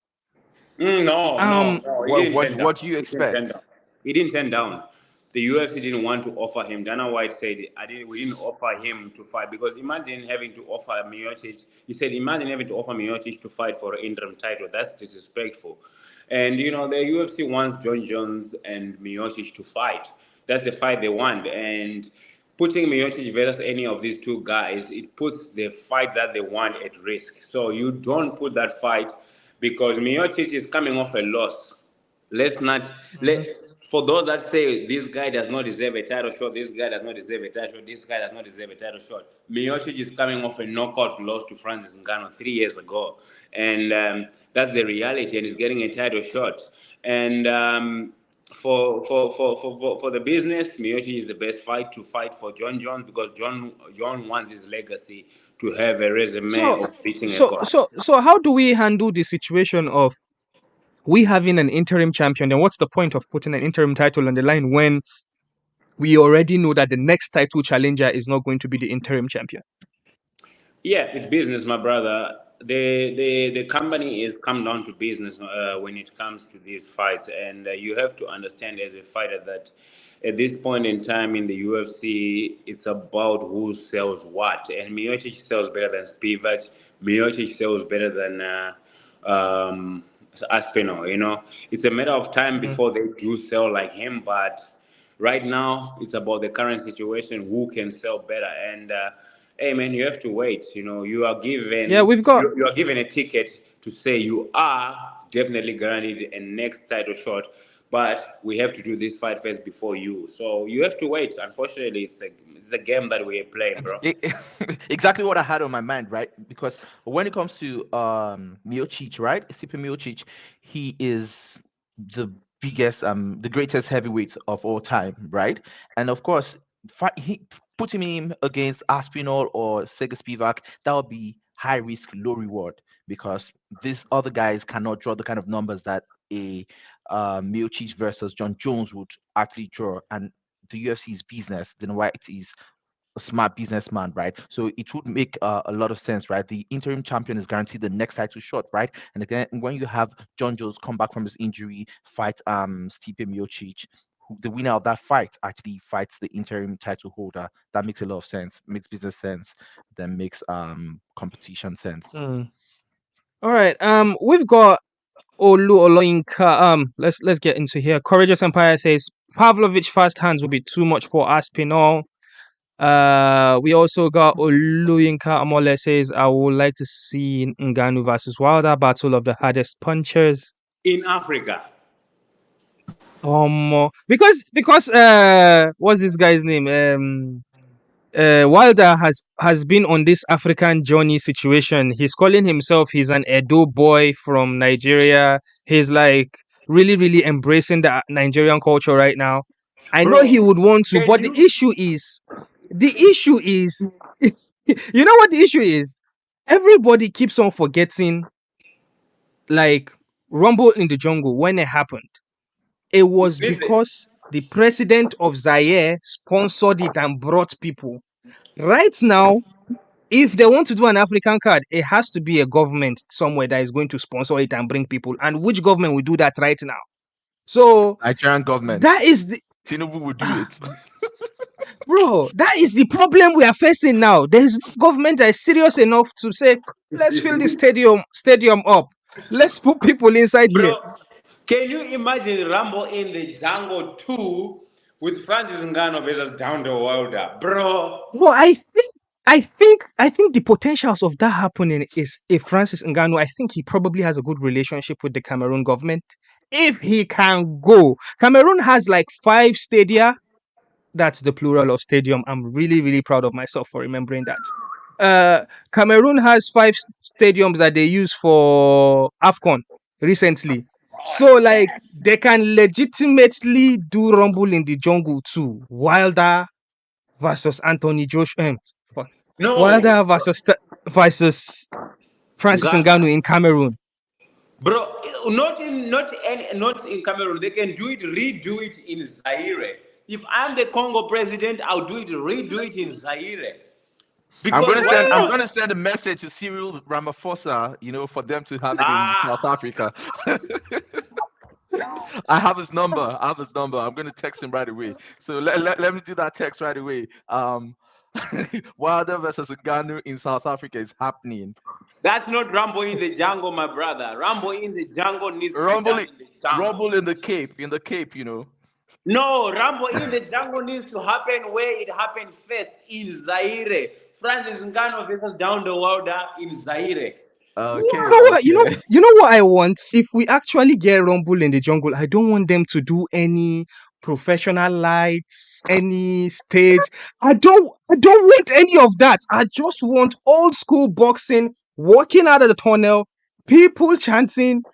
No, no, Um, no. He What didn't what turn down. what do you He didn't turn expect? down. He didn't turn down. The UFC didn't want to offer him. Dana White said, "I didn't. We didn't offer him to fight because imagine having to offer Miocic." He said, "Imagine having to offer Miocic to fight for an interim title. That's disrespectful." And the UFC wants John Jones and Miocic to fight. That's the fight they want. And putting Miocic versus any of these two guys, it puts the fight that they want at risk. So you don't put that fight because Miocic is coming off a loss. Let's not let mhm. for those that say this guy does not deserve a title shot, this guy does not deserve a title shot, this guy does not deserve a title shot. Miocic is coming off a knockout loss to Francis Ngannou 3 years ago, and that's the reality. And he's getting a title shot. And for the business, Miocic is the best fight to fight for John Jones because John wants his legacy to have a resume so of beating a so god. so so how do we handle the situation of we having an interim champion? Then what's the point of putting an interim title on the line when we already know that the next title challenger is not going to be the interim champion? Yeah, it's business, my brother. The company is come down to business when it comes to these fights, and you have to understand as a fighter that at this point in time in the UFC, it's about who sells what. And Miocic sells better than Spivak. Miocic sells better than Aspinall. It's a matter of time Mhm. before they do sell like him, but right now it's about the current situation, who can sell better. And hey man, you have to wait. You are Yeah, given we've got you are given a ticket to say you are definitely guaranteed a next title shot, but we have to do this fight first before you. So you have to wait. Unfortunately, it's a game that we are playing, bro. Exactly what I had on my mind, right? Because when it comes to Miocic, right? Stipe Miocic, he is the the greatest heavyweight of all time, right? And of course, putting him against Aspinall or Sega Spivak, that would be high risk, low reward because these other guys cannot draw the kind of numbers that a Miocic versus John Jones would actually draw. And the UFC's business, then White is a smart businessman, right? So it would make a lot of sense, right? The interim champion is guaranteed the next title shot, right? And again, when you have John Jones come back from his injury, fight Stipe Miocic, the winner of that fight actually fights the interim title holder. That makes a lot of sense. Makes business sense. Then makes competition sense. mm. All right. We've got Olu Oloyinka. Let's get into here. Courageous Empire says Pavlovich fast hands will be too much for Aspinall. We also got Oluyinka Amole says I would like to see Ngannou versus Wilder, battle of the hardest punchers. In Africa, Because what's this guy's name? Wilder has been on this African journey situation. He's calling himself he's an Edo boy from Nigeria. He's like really really embracing the Nigerian culture right now. I know he bro. would want to, Can but you? the issue is you know what the issue is? Everybody keeps on forgetting like Rumble in the Jungle when it happened. It was Listen, because the president of Zaire sponsored it and brought people. Right now, if they want to do an African card, it has to be a government somewhere that is going to sponsor it and bring people. And which government will do that right now? So Nigerian government, that is the Tinubu will do it. bro, that is the problem we are facing now. There is no government that is serious enough to say, let's fill the stadium up. Let's put people inside here. bro. Can you imagine Rambo in the Jungle 2 with Francis Ngannou versus Down the Wilder, bro? Well, I think the potentials of that happening is if Francis Ngannou, I think he probably has a good relationship with the Cameroon government. If he can go, Cameroon has like 5 stadia. That's the plural of stadium. I'm really, really proud of myself for remembering that. Cameroon has stadiums that they use for AFCON recently. So like they can legitimately do Rumble in the Jungle too. Wilder versus Anthony Joshua. No, Wilder versus Francis Ghana, Ngannou in Cameroon. bro. Not in Cameroon. They can redo it in Zaire. If I'm the Congo president, I'll redo it in Zaire. I'm Because gonna why send I'm not? gonna send a message to Cyril Ramaphosa, for them to have it in South Ah, Africa. I have his number. I have his number. I'm gonna text him right away. So let me do that text right away. Wilder versus Ngannou in South Africa is happening. that's not Rambo in the jungle, my brother. Rambo in the jungle needs to be Rumble, done in the jungle. rumble in the Cape. No, Rambo in the jungle needs to happen where it happened first in Zaire. Francis Ngannou versus Down the Wilder in Zaire. You Okay, know what? okay. You know what I want? If we actually get Rumble in the jungle, I don't want them to do any professional lights, any stage. I don't want any of that. I just want old school boxing, walking out of the tunnel, people chanting.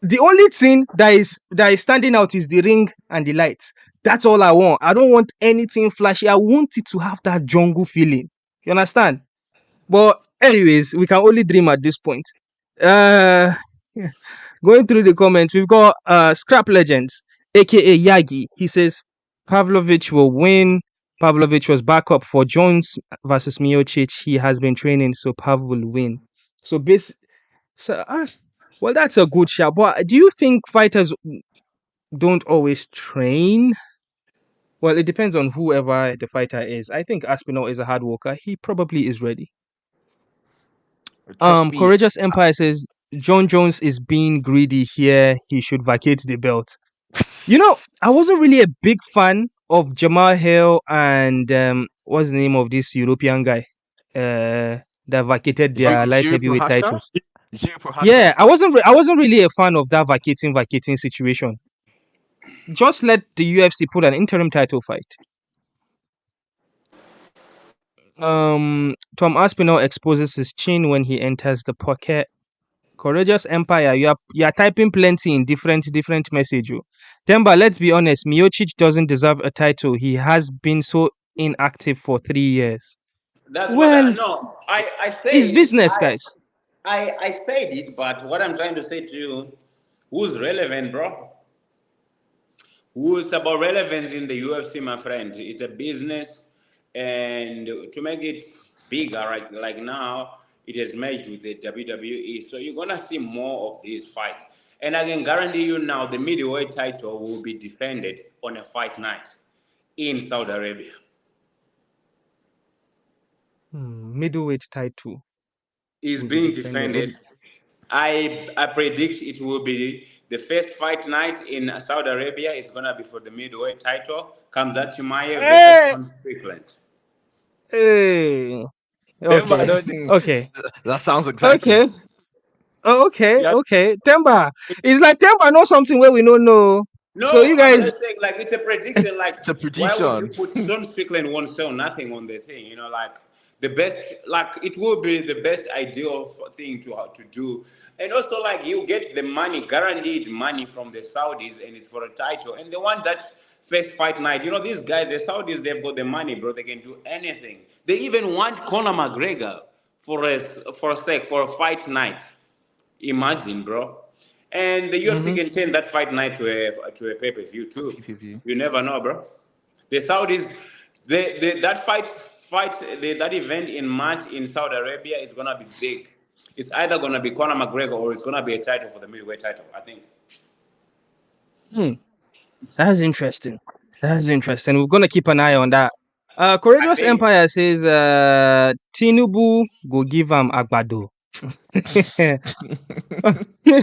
The only thing that is standing out is the ring and the lights. That's all I want. I don't want anything flashy. I want it to have that jungle feeling. You understand? But anyways, we can only dream at this point. Uh Going through the comments, we've got Scrap Legends, aka Yagi. He says Pavlovich will win. Pavlovich was backup for Jones versus Miocic. He has been training, so Pav will win. So so well, that's a good shot. But do you think fighters don't always train? Well, it depends on whoever the fighter is. I think Aspinall is a hard worker. He probably is ready. Trust me. Courageous Empire says John Jones is being greedy here. He should vacate the belt. I wasn't really a big fan of Jamal Hill and what's the name of this European guy that vacated their light Jiri heavyweight Prohaska? titles. Jiri Prohaska? Yeah, I wasn't really a fan of that vacating situation. Just let the UFC put an interim title fight. Tom Aspinall exposes his chin when he enters the pocket. Courageous Empire, you are typing plenty in different message. Oh. Themba, let's be honest, Miocic doesn't deserve a title. He has been so inactive for 3 years. That's what Well, no, I it's said business, guys. I said it, but what I'm trying to say to you, who's relevant, bro? Who's about relevance in the UFC, my friend? It's a business, and to make it bigger, right? Like now, it has merged with the WWE, so you're gonna see more of these fights. And I can guarantee you now, the middleweight title will be defended on a fight night in Saudi Arabia. Middleweight title Is will be being defended. defended. I predict it will be the first fight night in Saudi Arabia. It's gonna be for the middleweight title. Kamzat Chimaev versus Hey, Sean Strickland. hey. Themba Okay, don't okay, That sounds exciting. okay. Oh, okay, yeah, okay. Themba, it's like Themba knows something where we don't know. So No, you I'm guys, just saying, like, it's a prediction. Like, It's a why would you prediction. put Sean Strickland won't sell nothing on the thing? Like the best, like it will be the best ideal thing to do, and also like you get the money, guaranteed money from the Saudis, and it's for a title. And the one that first fight night, these guys, the Saudis, they've got the money, bro. They can do anything. They even want Conor McGregor for a fight night. Imagine, bro. And the UFC Mhm. can turn that fight night to a pay per view A too. pay-per-view. You never know, bro. The Saudis, that that event in March in Saudi Arabia is gonna be big. It's either gonna be Conor McGregor or it's gonna be a title for the middleweight title. I think. Hmm. That's interesting. That's interesting. We're gonna keep an eye on that. I Courageous think Empire says Tinubu go give him Agbado.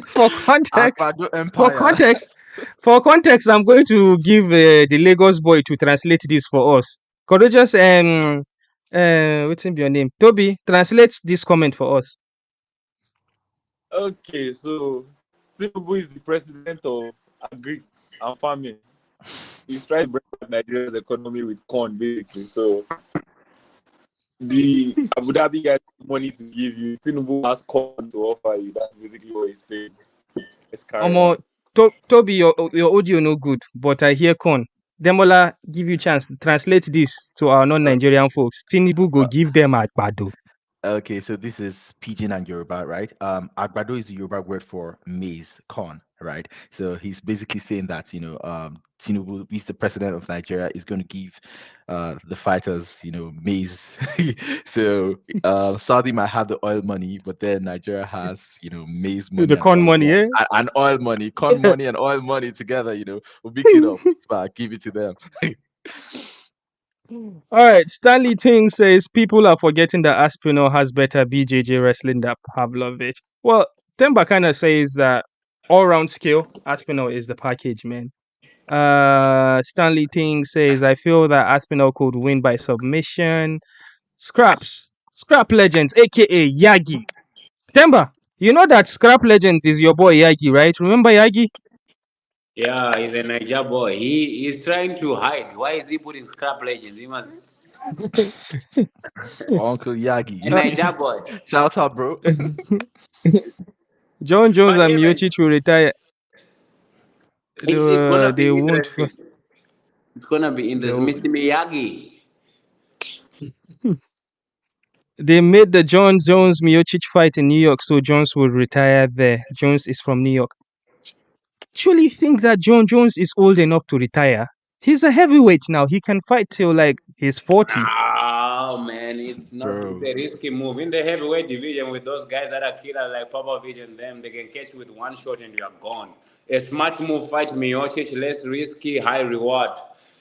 for context, Aquado for Empire. context, for context, I'm going to give the Lagos boy to translate this for us. Courageous what's your name? Toby, translate this comment for us. okay. So Tinubu is the president of Agri and Farming. He's trying to bring back Nigeria's economy with corn, basically. So the Abu Dhabi guys have money to give you. Tinubu has corn to offer you. That's basically what he's saying. Let's carry on. Toby, your audio no good, but I hear corn. Demola, give you chance to translate this to our non-Nigerian folks. Tinubu go Uh, give them Agbado. okay, so this is Pidgin and Yoruba, right? Agbado is the Yoruba word for maize, corn. right? So he's basically saying that Tinubu, he's the president of Nigeria, is going to give the fighters maize. So Saudi might have the oil money, but then Nigeria has maize money The and con money, eh? and oil money, corn money and oil money together. We'll mix it up, but give it to them. All right, Stanley Ting says people are forgetting that Aspinall has better BJJ wrestling than Pavlovich. Well, Themba kind of says that all-round skill, Aspinall is the package, man. Stanley Ting says I feel that Aspinall could win by submission. Scrap Legends, aka Yagi. Themba, you know that Scrap Legends is your boy Yagi, right? Remember Yagi? Yeah, he's a Niger boy. He is trying to hide. Why is he putting scrap legends? He must Uncle a Yagi. Niger boy. Shout out, bro. John Jones But and even Miocic will retire. it's gonna They be won't. interesting. It's gonna be interesting. They'll, Mr. Miyagi. they made the John Jones Miocic fight in New York, so Jones will retire there. Jones is from New York. Actually, think that John Jones is old enough to retire. He's a heavyweight now. He can fight till like he's 40. Oh man, it's not. It's Bro. a risky move in the heavyweight division with those guys that are killer like Popovich and them. They can catch you with one shot and you are gone. A smart move, fight Miocic, less risky, high reward,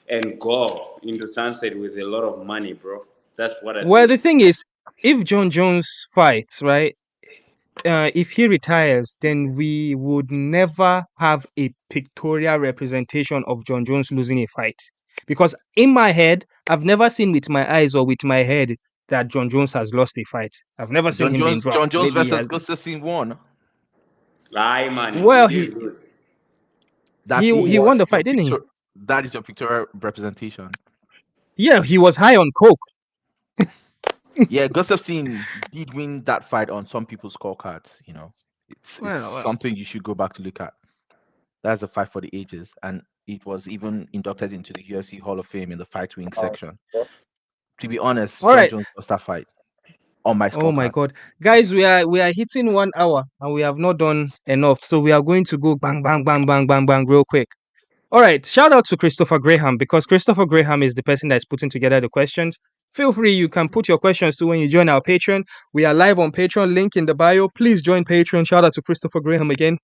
and go into sunset with a lot of money, bro. That's what I Well, think. the thing is, if John Jones fights, right? If he retires, then we would never have a pictorial representation of John Jones losing a fight. Because in my head, I've never seen with my eyes or with my head that John Jones has lost a fight. I've never seen him being John dropped. Jones Maybe he versus has. Gustafsson won. Lie, man. He Well, did good. That he won is the your fight, didn't he? picture. That is your pictorial representation. Yeah, he was high on coke. Yeah, Gustafsson did win that fight on some people's scorecards. It's Well. something you should go back to look at. That's a fight for the ages, and it was even inducted into the UFC Hall of Fame in the fight wing section. To be honest, All John right. Jones lost that fight on my Oh my scorecard. God, guys, we are hitting 1 hour and we have not done enough, so we are going to go bang bang bang bang bang bang real quick. All right, shout out to Christopher Graham because Christopher Graham is the person that's putting together the questions. Feel free, you can put your questions too when you join our Patreon. We are live on Patreon, link in the bio. Please join Patreon. Shout out to Christopher Graham again.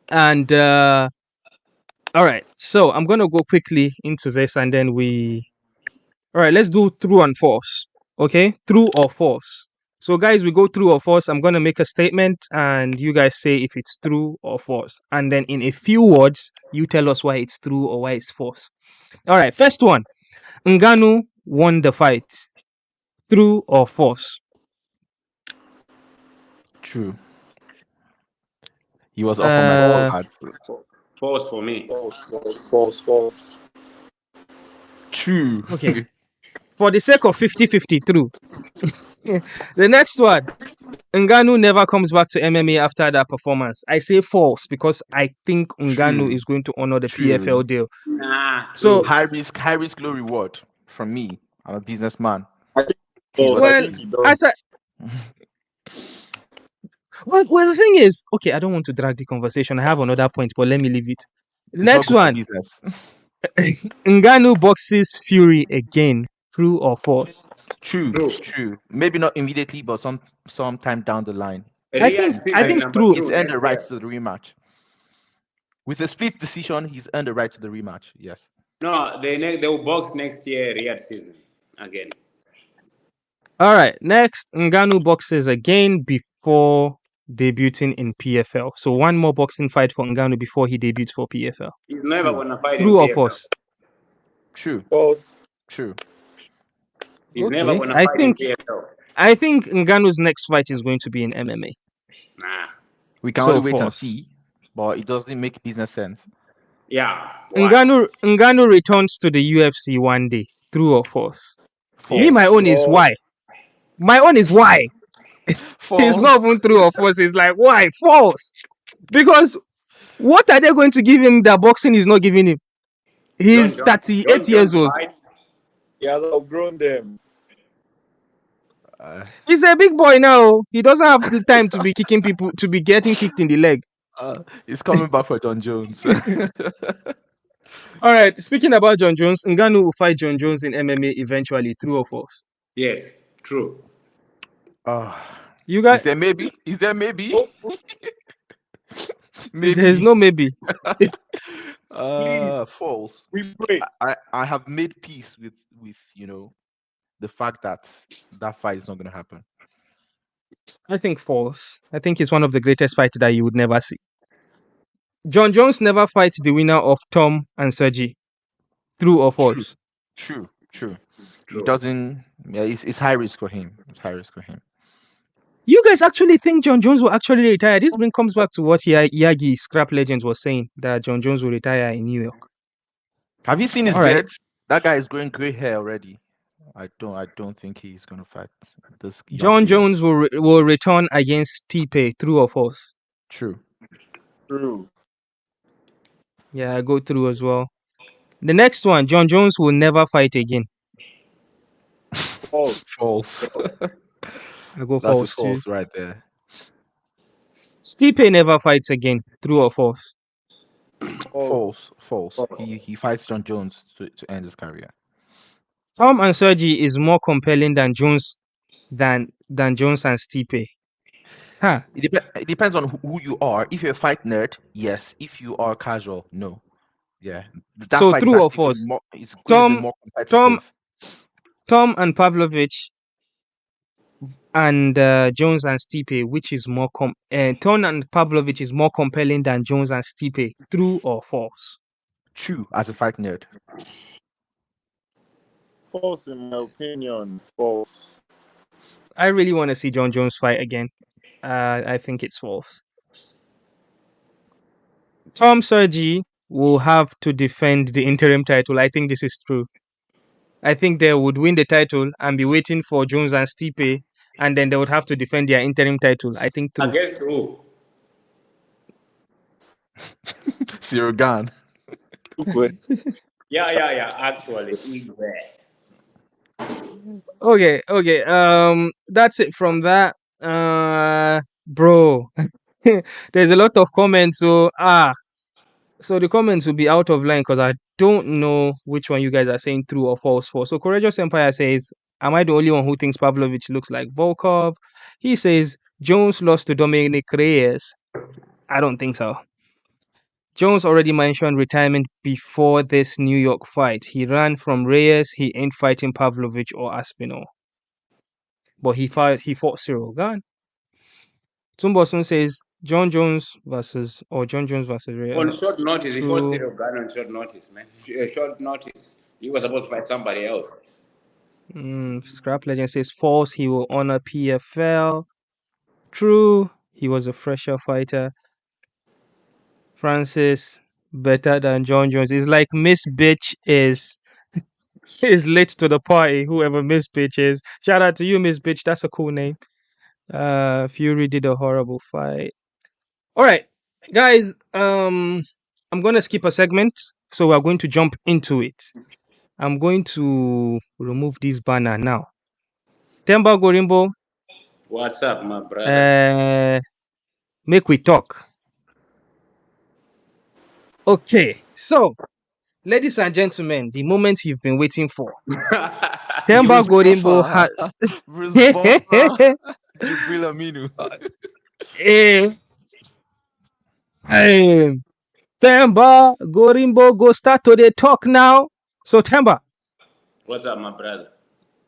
And all right, so I'm gonna go quickly into this and then all right, let's do true and false. Okay, true or false. So, guys, we go true or false. I'm going to make a statement and you guys say if it's true or false. And then in a few words, you tell us why it's true or why it's false. All right, first one. Ngannou won the fight. True or false? True. He was up on my scorecard. False for me. False. True. Okay. For the sake of 50-50, true. The next one. Ngannou never comes back to MMA after that performance. I say false because I think Ngannou True. is going to honor the True. PFL deal. Nah. So high risk, low reward from me. I'm a businessman. well, as I well, the thing is, okay, I don't want to drag the conversation. I have another point, but let me leave it. Next one. Business. Ngannou boxes Fury again. True or false? True. Maybe not immediately, but sometime down the line. I think true. He's earned the right to the rematch. With a split decision, he's earned the right to the rematch. Yes. No, they will box next year, Riyadh season again. All right. Next, Ngannou boxes again before debuting in PFL. So one more boxing fight for Ngannou before he debuts for PFL. He's never gonna fight True in or PFL. false? True. False. True. He's Okay. never gonna fight in PFL. I think Ngannou's next fight is going to be in MMA. Nah. We can only wait and see, but it doesn't make business sense. Yeah. Ngannou returns to the UFC one day. True or false? Me, my own is why. My own is why. It's not even true or false. It's like, why? False. Because what are they going to give him that boxing is not giving him? He's 38 years old. He has outgrown them. He's a big boy now. He doesn't have the time to be kicking people, to be getting kicked in the leg. He's coming back for John Jones. All right. Speaking about John Jones, Ngannou will fight John Jones in MMA eventually. True or false? Yes, true. uh, You got. is there maybe? Is there maybe? Oh, There's Maybe. no maybe. please, False. we pray. I have made peace with the fact that that fight is not going to happen. I think false. I think it's one of the greatest fights that you would never see. John Jones never fights the winner of Tom and Sergi. True or True, false? true. He True. doesn't. Yeah, it's high risk for him. It's high risk for him. You guys actually think John Jones will actually retire? This comes back to what Yagi Scrap Legends was saying, that John Jones will retire in New York. Have you seen his All right. beard? That guy is growing gray hair already. I don't think he's gonna fight this young John kid. Jones will return against Stipe. True or false? True. True. Yeah, I go through as well. The next one, John Jones will never fight again. False. False. I go That's a false too. false right there. Stipe never fights again. True or false? False. False. He fights John Jones to end his career. Tom and Sergi is more compelling than Jones than Jones and Stipe. Huh. It depends on who you are. If you're a fight nerd, yes. If you are casual, no. Yeah, that So fight is true or actually going to false? be more. It's going to be Tom more Tom competitive. Tom and Pavlovich and Jones and Stipe, which is more Tom and Pavlovich is more compelling than Jones and Stipe. True or false? True, as a fight nerd. False, in my opinion. False. I really want to see John Jones fight again. I think it's false. Tom Sergi will have to defend the interim title. I think this is true. I think they would win the title and be waiting for Jones and Stipe, and then they would have to defend their interim title. I think true. Against who? Cyril Gahn. Good. Yeah. Actually, Igwe. Okay. That's it from that. Bro, there's a lot of comments. So the comments will be out of line because I don't know which one you guys are saying true or false for. So Courageous Empire says, "Am I the only one who thinks Pavlovich looks like Volkov?" He says Jones lost to Dominic Reyes. I don't think so. Jones already mentioned retirement before this New York fight. He ran from Reyes. He ain't fighting Pavlovich or Aspinall. But he fought Cyril Gahn. Tumbosun says John Jones versus On Reyes. short notice, he fought True. Cyril Gane on short notice, man. Short notice. He was supposed to fight somebody else. Scrap Legend says false. He will honor PFL. True. He was a fresher fighter. Francis better than John Jones. It's like Miss Bitch is late to the party. Whoever Miss Bitch is. Shout out to you, Miss Bitch. That's a cool name. Fury did a horrible fight. All right, guys. I'm gonna skip a segment, so we're going to jump into it. I'm going to remove this banner now. Themba Gorimbo, What's up, my brother? make we talk. Okay, so ladies and gentlemen, the moment you've been waiting for. Themba Bruce Gorimbo had Buffer. Bruce Buffer. Jibril Aminu. Themba Gorimbo go start to the talk now. So Themba, What's up, my brother?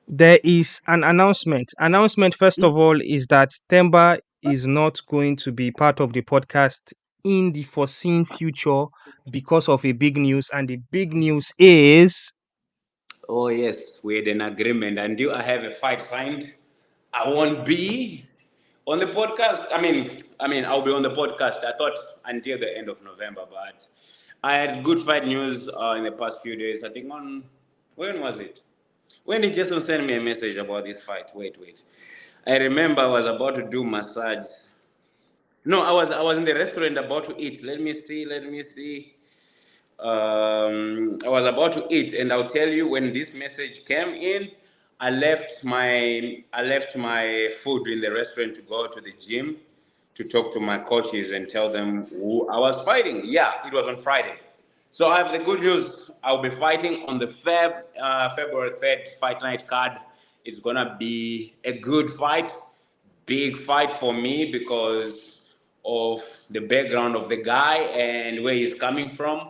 there is an announcement. Announcement first of all is that Themba is not going to be part of the podcast in the foreseen future because of a big news, and the big news is Oh yes, we had an agreement. Until I have a fight signed, I won't be on the podcast. I'll be on the podcast. I thought until the end of November, but I had good fight news in the past few days. I think on when was it? When did Jason send me a message about this fight? Wait. I remember I was about to do massage. No, I was in the restaurant about to eat. Let me see. I was about to eat, and I'll tell you when this message came in. I left my food in the restaurant to go to the gym, to talk to my coaches and tell them who I was fighting. Yeah, it was on Friday. So I have the good news. I'll be fighting on the February 3rd fight night card. It's gonna be a good fight, big fight for me because of the background of the guy and where he's coming from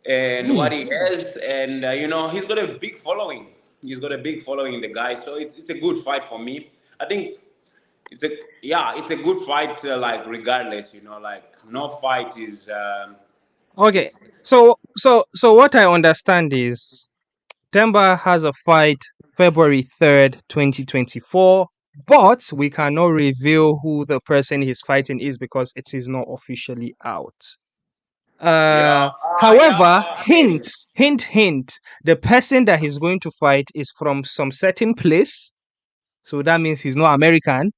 and Hmm. what he has. And he's got a big following. He's got a big following, the guy. So it's a good fight for me. I think it's a good fight. Like regardless, like no fight Okay. is So what I understand is Themba has a fight February 3rd, 2024, but we cannot reveal who the person he's fighting is because it is not officially out. yeah, However, yeah. I mean, hint, the person that he's going to fight is from some certain place. So that means he's not American.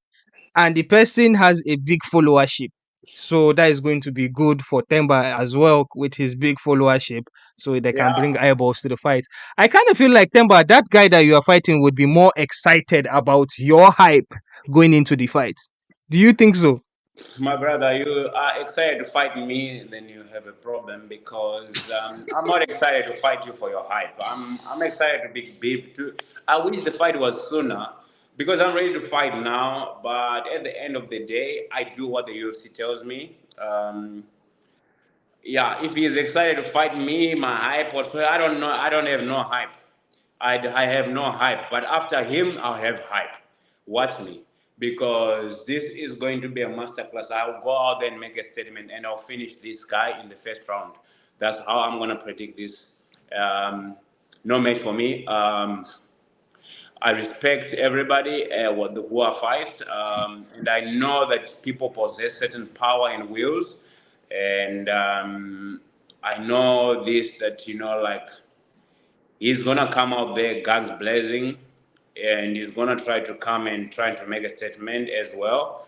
And the person has a big followership. So that is going to be good for Themba as well with his big followership. So they can bring yeah. eyeballs to the fight. I kind of feel like Themba, that guy that you are fighting would be more excited about your hype going into the fight. Do you think so? My brother, you are excited to fight me, then you have a problem because I'm not excited to fight you for your hype. I'm excited to be big too. I wish the fight was sooner because I'm ready to fight now. But at the end of the day, I do what the UFC tells me. Yeah, if he is excited to fight me, my hype whatsoever, I don't know. I don't have no hype. I have no hype. But after him, I'll have hype. Watch me. Because this is going to be a masterclass. I'll go out there and make a statement and I'll finish this guy in the first round. That's how I'm going to predict this. No match for me. I respect everybody who are fights, and I know that people possess certain power and wills, and I know this that like he's gonna come out there guns blazing, and he's gonna try to come and try to make a statement as well.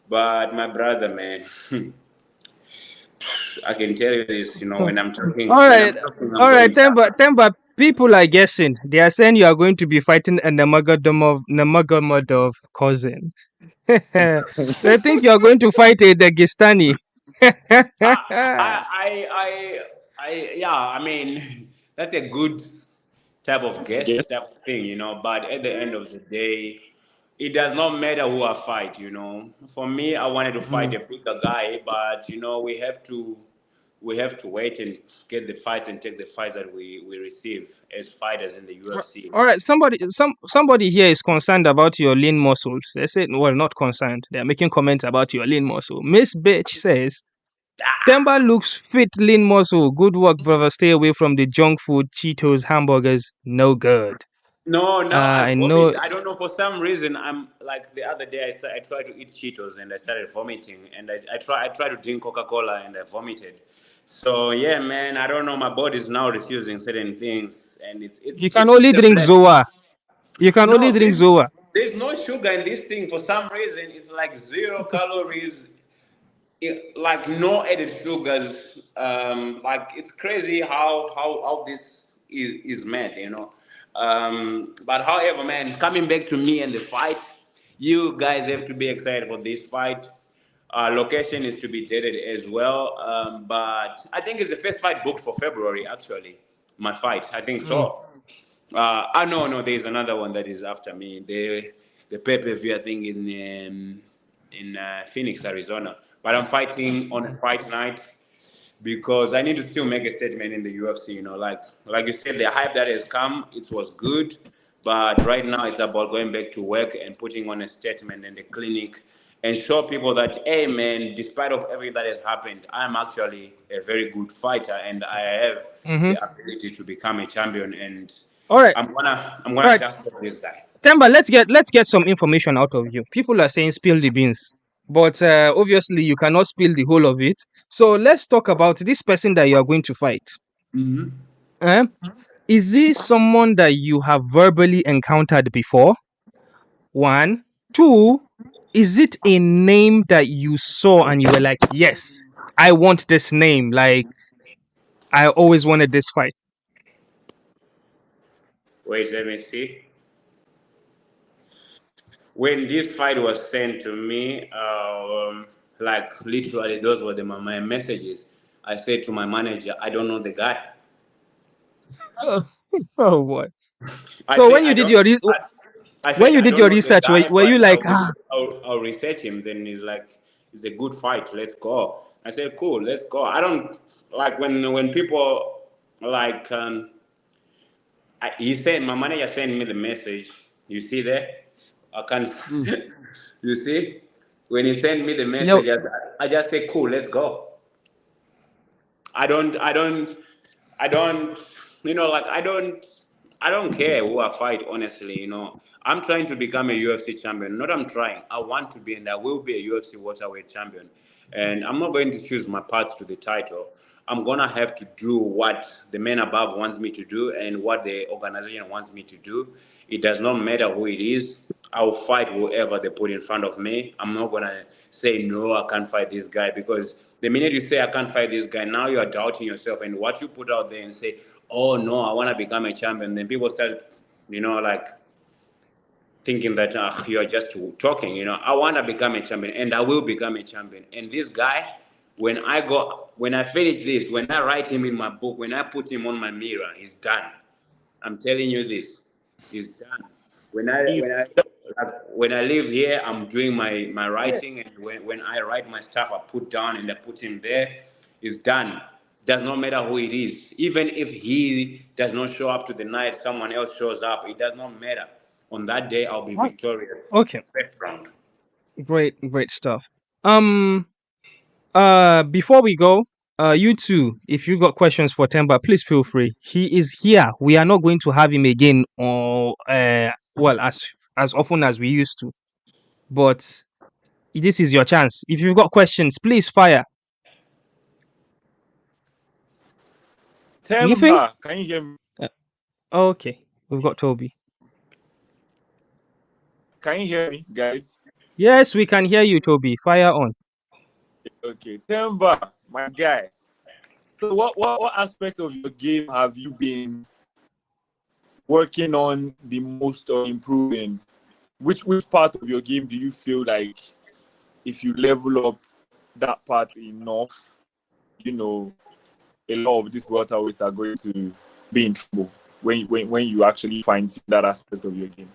But my brother, man, I can tell you this, when I'm talking, All when I'm right. talking, I'm All right, going down. Themba, people are guessing. They are saying you are going to be fighting a Namagamodov cousin. They think you are going to fight a Dagestani. I, yeah. I mean, that's a good type of Yes. guest type of thing, But at the end of the day, it does not matter who I fight, For me, I wanted to fight Mm. a bigger guy, but we have to wait and get the fights and take the fights that we receive as fighters in the UFC. All right, somebody here is concerned about your lean muscles. They said, well, not concerned. They are making comments about your lean muscle. Miss Bitch says, Themba looks fit, lean muscle. Good work, brother. Stay away from the junk food, Cheetos, hamburgers. No good. No, now I I vomit. know. I don't know for some reason. I'm like the other day. I tried to eat Cheetos and I started vomiting. And I tried to drink Coca Cola and I vomited. So yeah, man. I don't know. My body is now refusing certain things, and it's You it's can it's, only it's a drink blessing. Zoa. You can only No, drink Zoa. there's no sugar in this thing for some reason. It's like 0 calories, like no added sugars. Like it's crazy how this is made, But however, man, coming back to me and the fight, you guys have to be excited for this fight. Location is to be dated as well, but I think it's the first fight booked for February. Actually, my fight, I think Mm. so. No, there's another one that is after me. The pay-per-view, I think, in Phoenix, Arizona. But I'm fighting on a fight night because I need to still make a statement in the UFC. Like you said, the hype that has come, it was good, but right now it's about going back to work and putting on a statement in the clinic and show people that, hey, man, despite of everything that has happened, I'm actually a very good fighter and I have Mm-hmm. the ability to become a champion. And All right. I'm All gonna right. tackle this guy. Temba, let's get some information out of you. People are saying spill the beans, but obviously you cannot spill the whole of it. So let's talk about this person that you are going to fight. Eh? Is he someone that you have verbally encountered before? One, two. Is it a name that you saw and you were like, yes, I want this name. Like I always wanted this fight. Wait, let me see. when this fight was sent to me, like literally those were my messages. I said to my manager, I don't know the guy. Oh, oh boy. I So say when you I did don't. your I when said you I did don't your know the research, guy, were you but like, ah, I'll research him. Then he's like, it's a good fight. Let's go. I said, cool, let's go. I don't like when people like he said my manager sent me the message. You see there? I can't. mm, You see? When he sent me the no, message, I just say, cool, let's go. I don't, like I don't care who I fight, honestly, I'm trying to become a UFC champion. Not I'm trying. I want to be and I will be a UFC welterweight champion. And I'm not going to choose my path to the title. I'm gonna have to do what the man above wants me to do and what the organization wants me to do. It does not matter who it is. I'll fight whoever they put in front of me. I'm not gonna say no, I can't fight this guy, because the minute you say I can't fight this guy, now you are doubting yourself. And what you put out there and say, oh no, I want to become a champion, then people start, like thinking that you're just talking. I want to become a champion, and I will become a champion. And this guy, when I finish this, when I write him in my book, when I put him on my mirror, he's done. I'm telling you this, he's done. When I He's when I when I live here, I'm doing my writing, and when I write my stuff, I put down and I put him there. It's done. Does not matter who it is. Even if he does not show up to the night, someone else shows up. It does not matter. On that day, I'll be what? victorious. Okay, First round. great stuff. Um, before we go, you two, if you got questions for Temba, please feel free. He is here. We are not going to have him again, or well, as often as we used to. But this is your chance. If you've got questions, please fire. Anything? Themba. Can you hear me? Uh, okay, we've got Toby. Can you hear me, guys? Yes, we can hear you, Toby. Fire on. Okay, Themba, my guy. So, what aspect of your game have you been working on the most or improving? Which part of your game do you feel like if you level up that part enough, you know, a lot of these welterweights are going to be in trouble when you actually find that aspect of your game?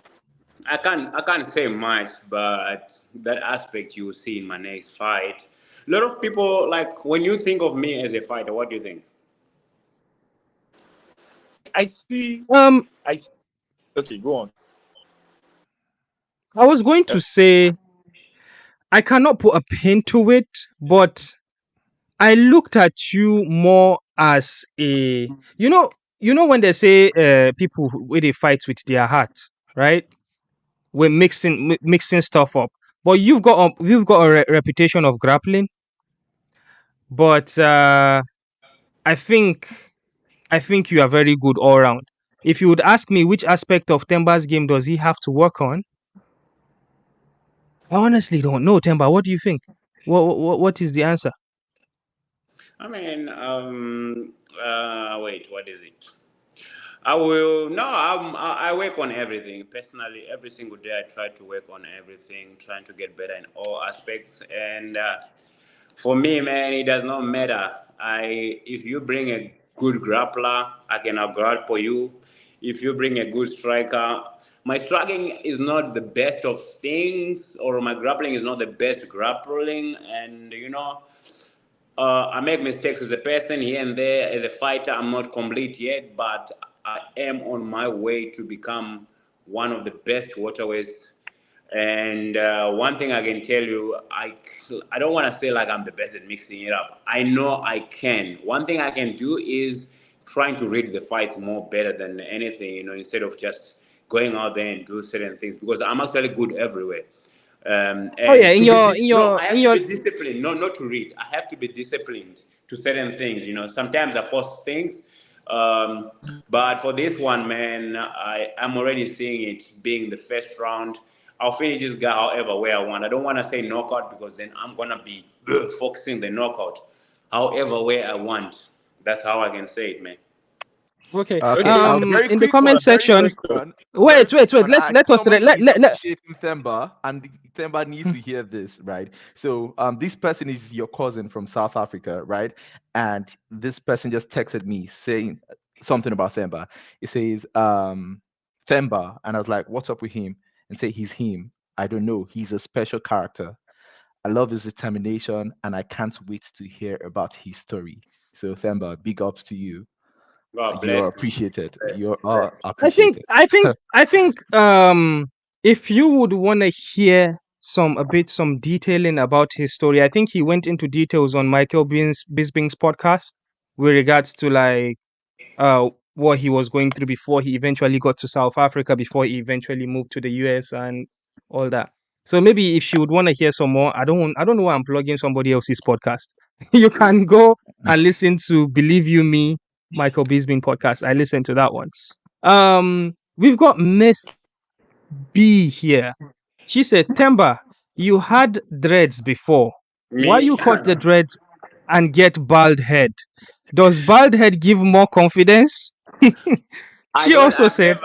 I can't say much, but that aspect you will see in my next fight. A lot of people, like, when you think of me as a fighter, what do you think? I see. Um, I see. Okay, go on. I was going to say I cannot put a pin to it, but I looked at you more as a when they say people where they fight with their heart, right? We're mixing stuff up. But you've got a reputation of grappling, but I think I think you are very good all round. If you would ask me which aspect of Temba's game does he have to work on, I honestly don't know. Temba, what do you think? What is the answer? I mean, wait, what is it? I will. No, I work on everything personally. Every single day, I try to work on everything, trying to get better in all aspects. And for me, man, it does not matter. If you bring a good grappler, I can outgrapple you. If you bring a good striker, my striking is not the best of things, or my grappling is not the best grappling, and I make mistakes as a person here and there. As a fighter, I'm not complete yet, but I am on my way to become one of the best waterways. And one thing I can tell you, I don't want to say like I'm the best at mixing it up. I know I can. One thing I can do is trying to read the fights more better than anything, instead of just going out there and do certain things, because I'm actually good everywhere. Oh yeah, And in to be your in no, your I in have to your be disciplined. No, not to read. I have to be disciplined to certain things. Sometimes I force things, um, but for this one, man, I'm already seeing it being the first round. I'll finish this guy however way I want. I don't want to say knockout, because then I'm gonna be focusing the knockout. However way I want. That's how I can say it, man. Okay. Okay, Very In the quick comment one. Very section. quick one. Very Wait, quick wait, wait. one. Let us Someone is let. appreciating Themba, and Themba needs to hear this, right? So, this person is your cousin from South Africa, right? And this person just texted me saying something about Themba. It says, Themba, and I was like, "What's up with him?" And say, "He's him. I don't know. He's a special character. I love his determination, and I can't wait to hear about his story." So, Themba, big ups to you. God You are bless. appreciated. Bless, You bless. are appreciated. I think if you would want to hear some detailing about his story, I think he went into details on Michael Bisping's podcast with regards to like what he was going through before he eventually got to South Africa, before he eventually moved to the US and all that. So maybe if she would want to hear some more, I don't know why I'm plugging somebody else's podcast. You can go and listen to Believe You Me, Michael Bisping podcast. I listened to that one. We've got Miss B here. She said, Themba, you had dreads before. Why Me, you cut the dreads and get bald head? Does bald head give more confidence? I She don't. also said,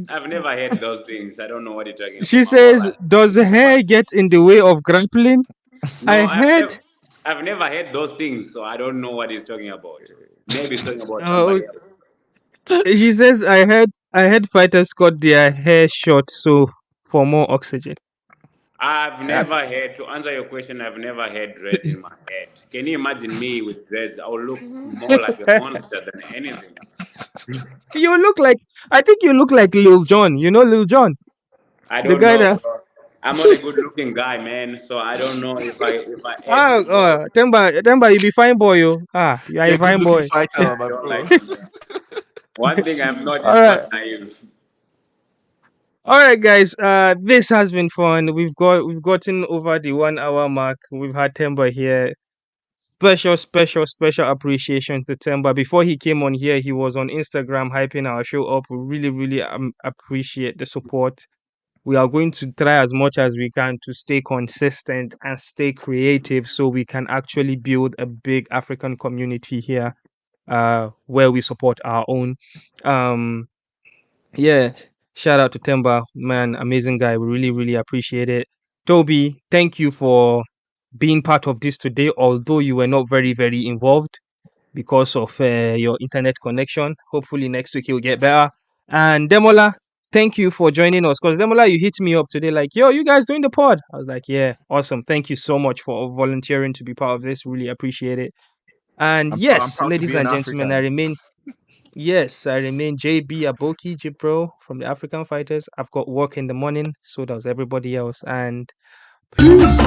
I've never heard those things. I don't know what you're talking about, she my brother. says, does hair get in the way of grappling? No, I heard, I've never heard those things, so I don't know what he's talking about. Maybe he's talking about uh, somebody else. she says, I heard fighters cut their hair short so for more oxygen. I've That's never heard, to answer your question, I've never had dreads in my head. Can you imagine me with dreads? I will look more like a monster than anything else. you look like, I think you look like Lil Jon. You know Lil Jon, I the don't guy know, that. bro. I'm not a good looking guy, man, so I don't know if I add Ah, more. Temba, you be fine boy, yo. Ah, you are You're a a good fine looking boy. fighter, I my don't bro. like it, man. One thing I'm not All is right, fat naive. all right, guys. This has been fun. We've gotten over the 1 hour mark. We've had Temba here. Special appreciation to Temba. Before he came on here, he was on Instagram hyping our show up. We really, really appreciate the support. We are going to try as much as we can to stay consistent and stay creative so we can actually build a big African community here where we support our own. Um, yeah, shout out to Temba, man, amazing guy. We really, really appreciate it. Toby, thank you for being part of this today, although you were not very, very involved because of your internet connection. Hopefully next week you'll get better. And Demola, thank you for joining us. Because Demola, you hit me up today like, yo, you guys doing the pod? I was like, yeah, awesome. Thank you so much for volunteering to be part of this. Really appreciate it. And I'm yes, proud to ladies be an and gentlemen, African. I remain JB Aboki Jibro from the African Fighters. I've got work in the morning, so does everybody else. And peace.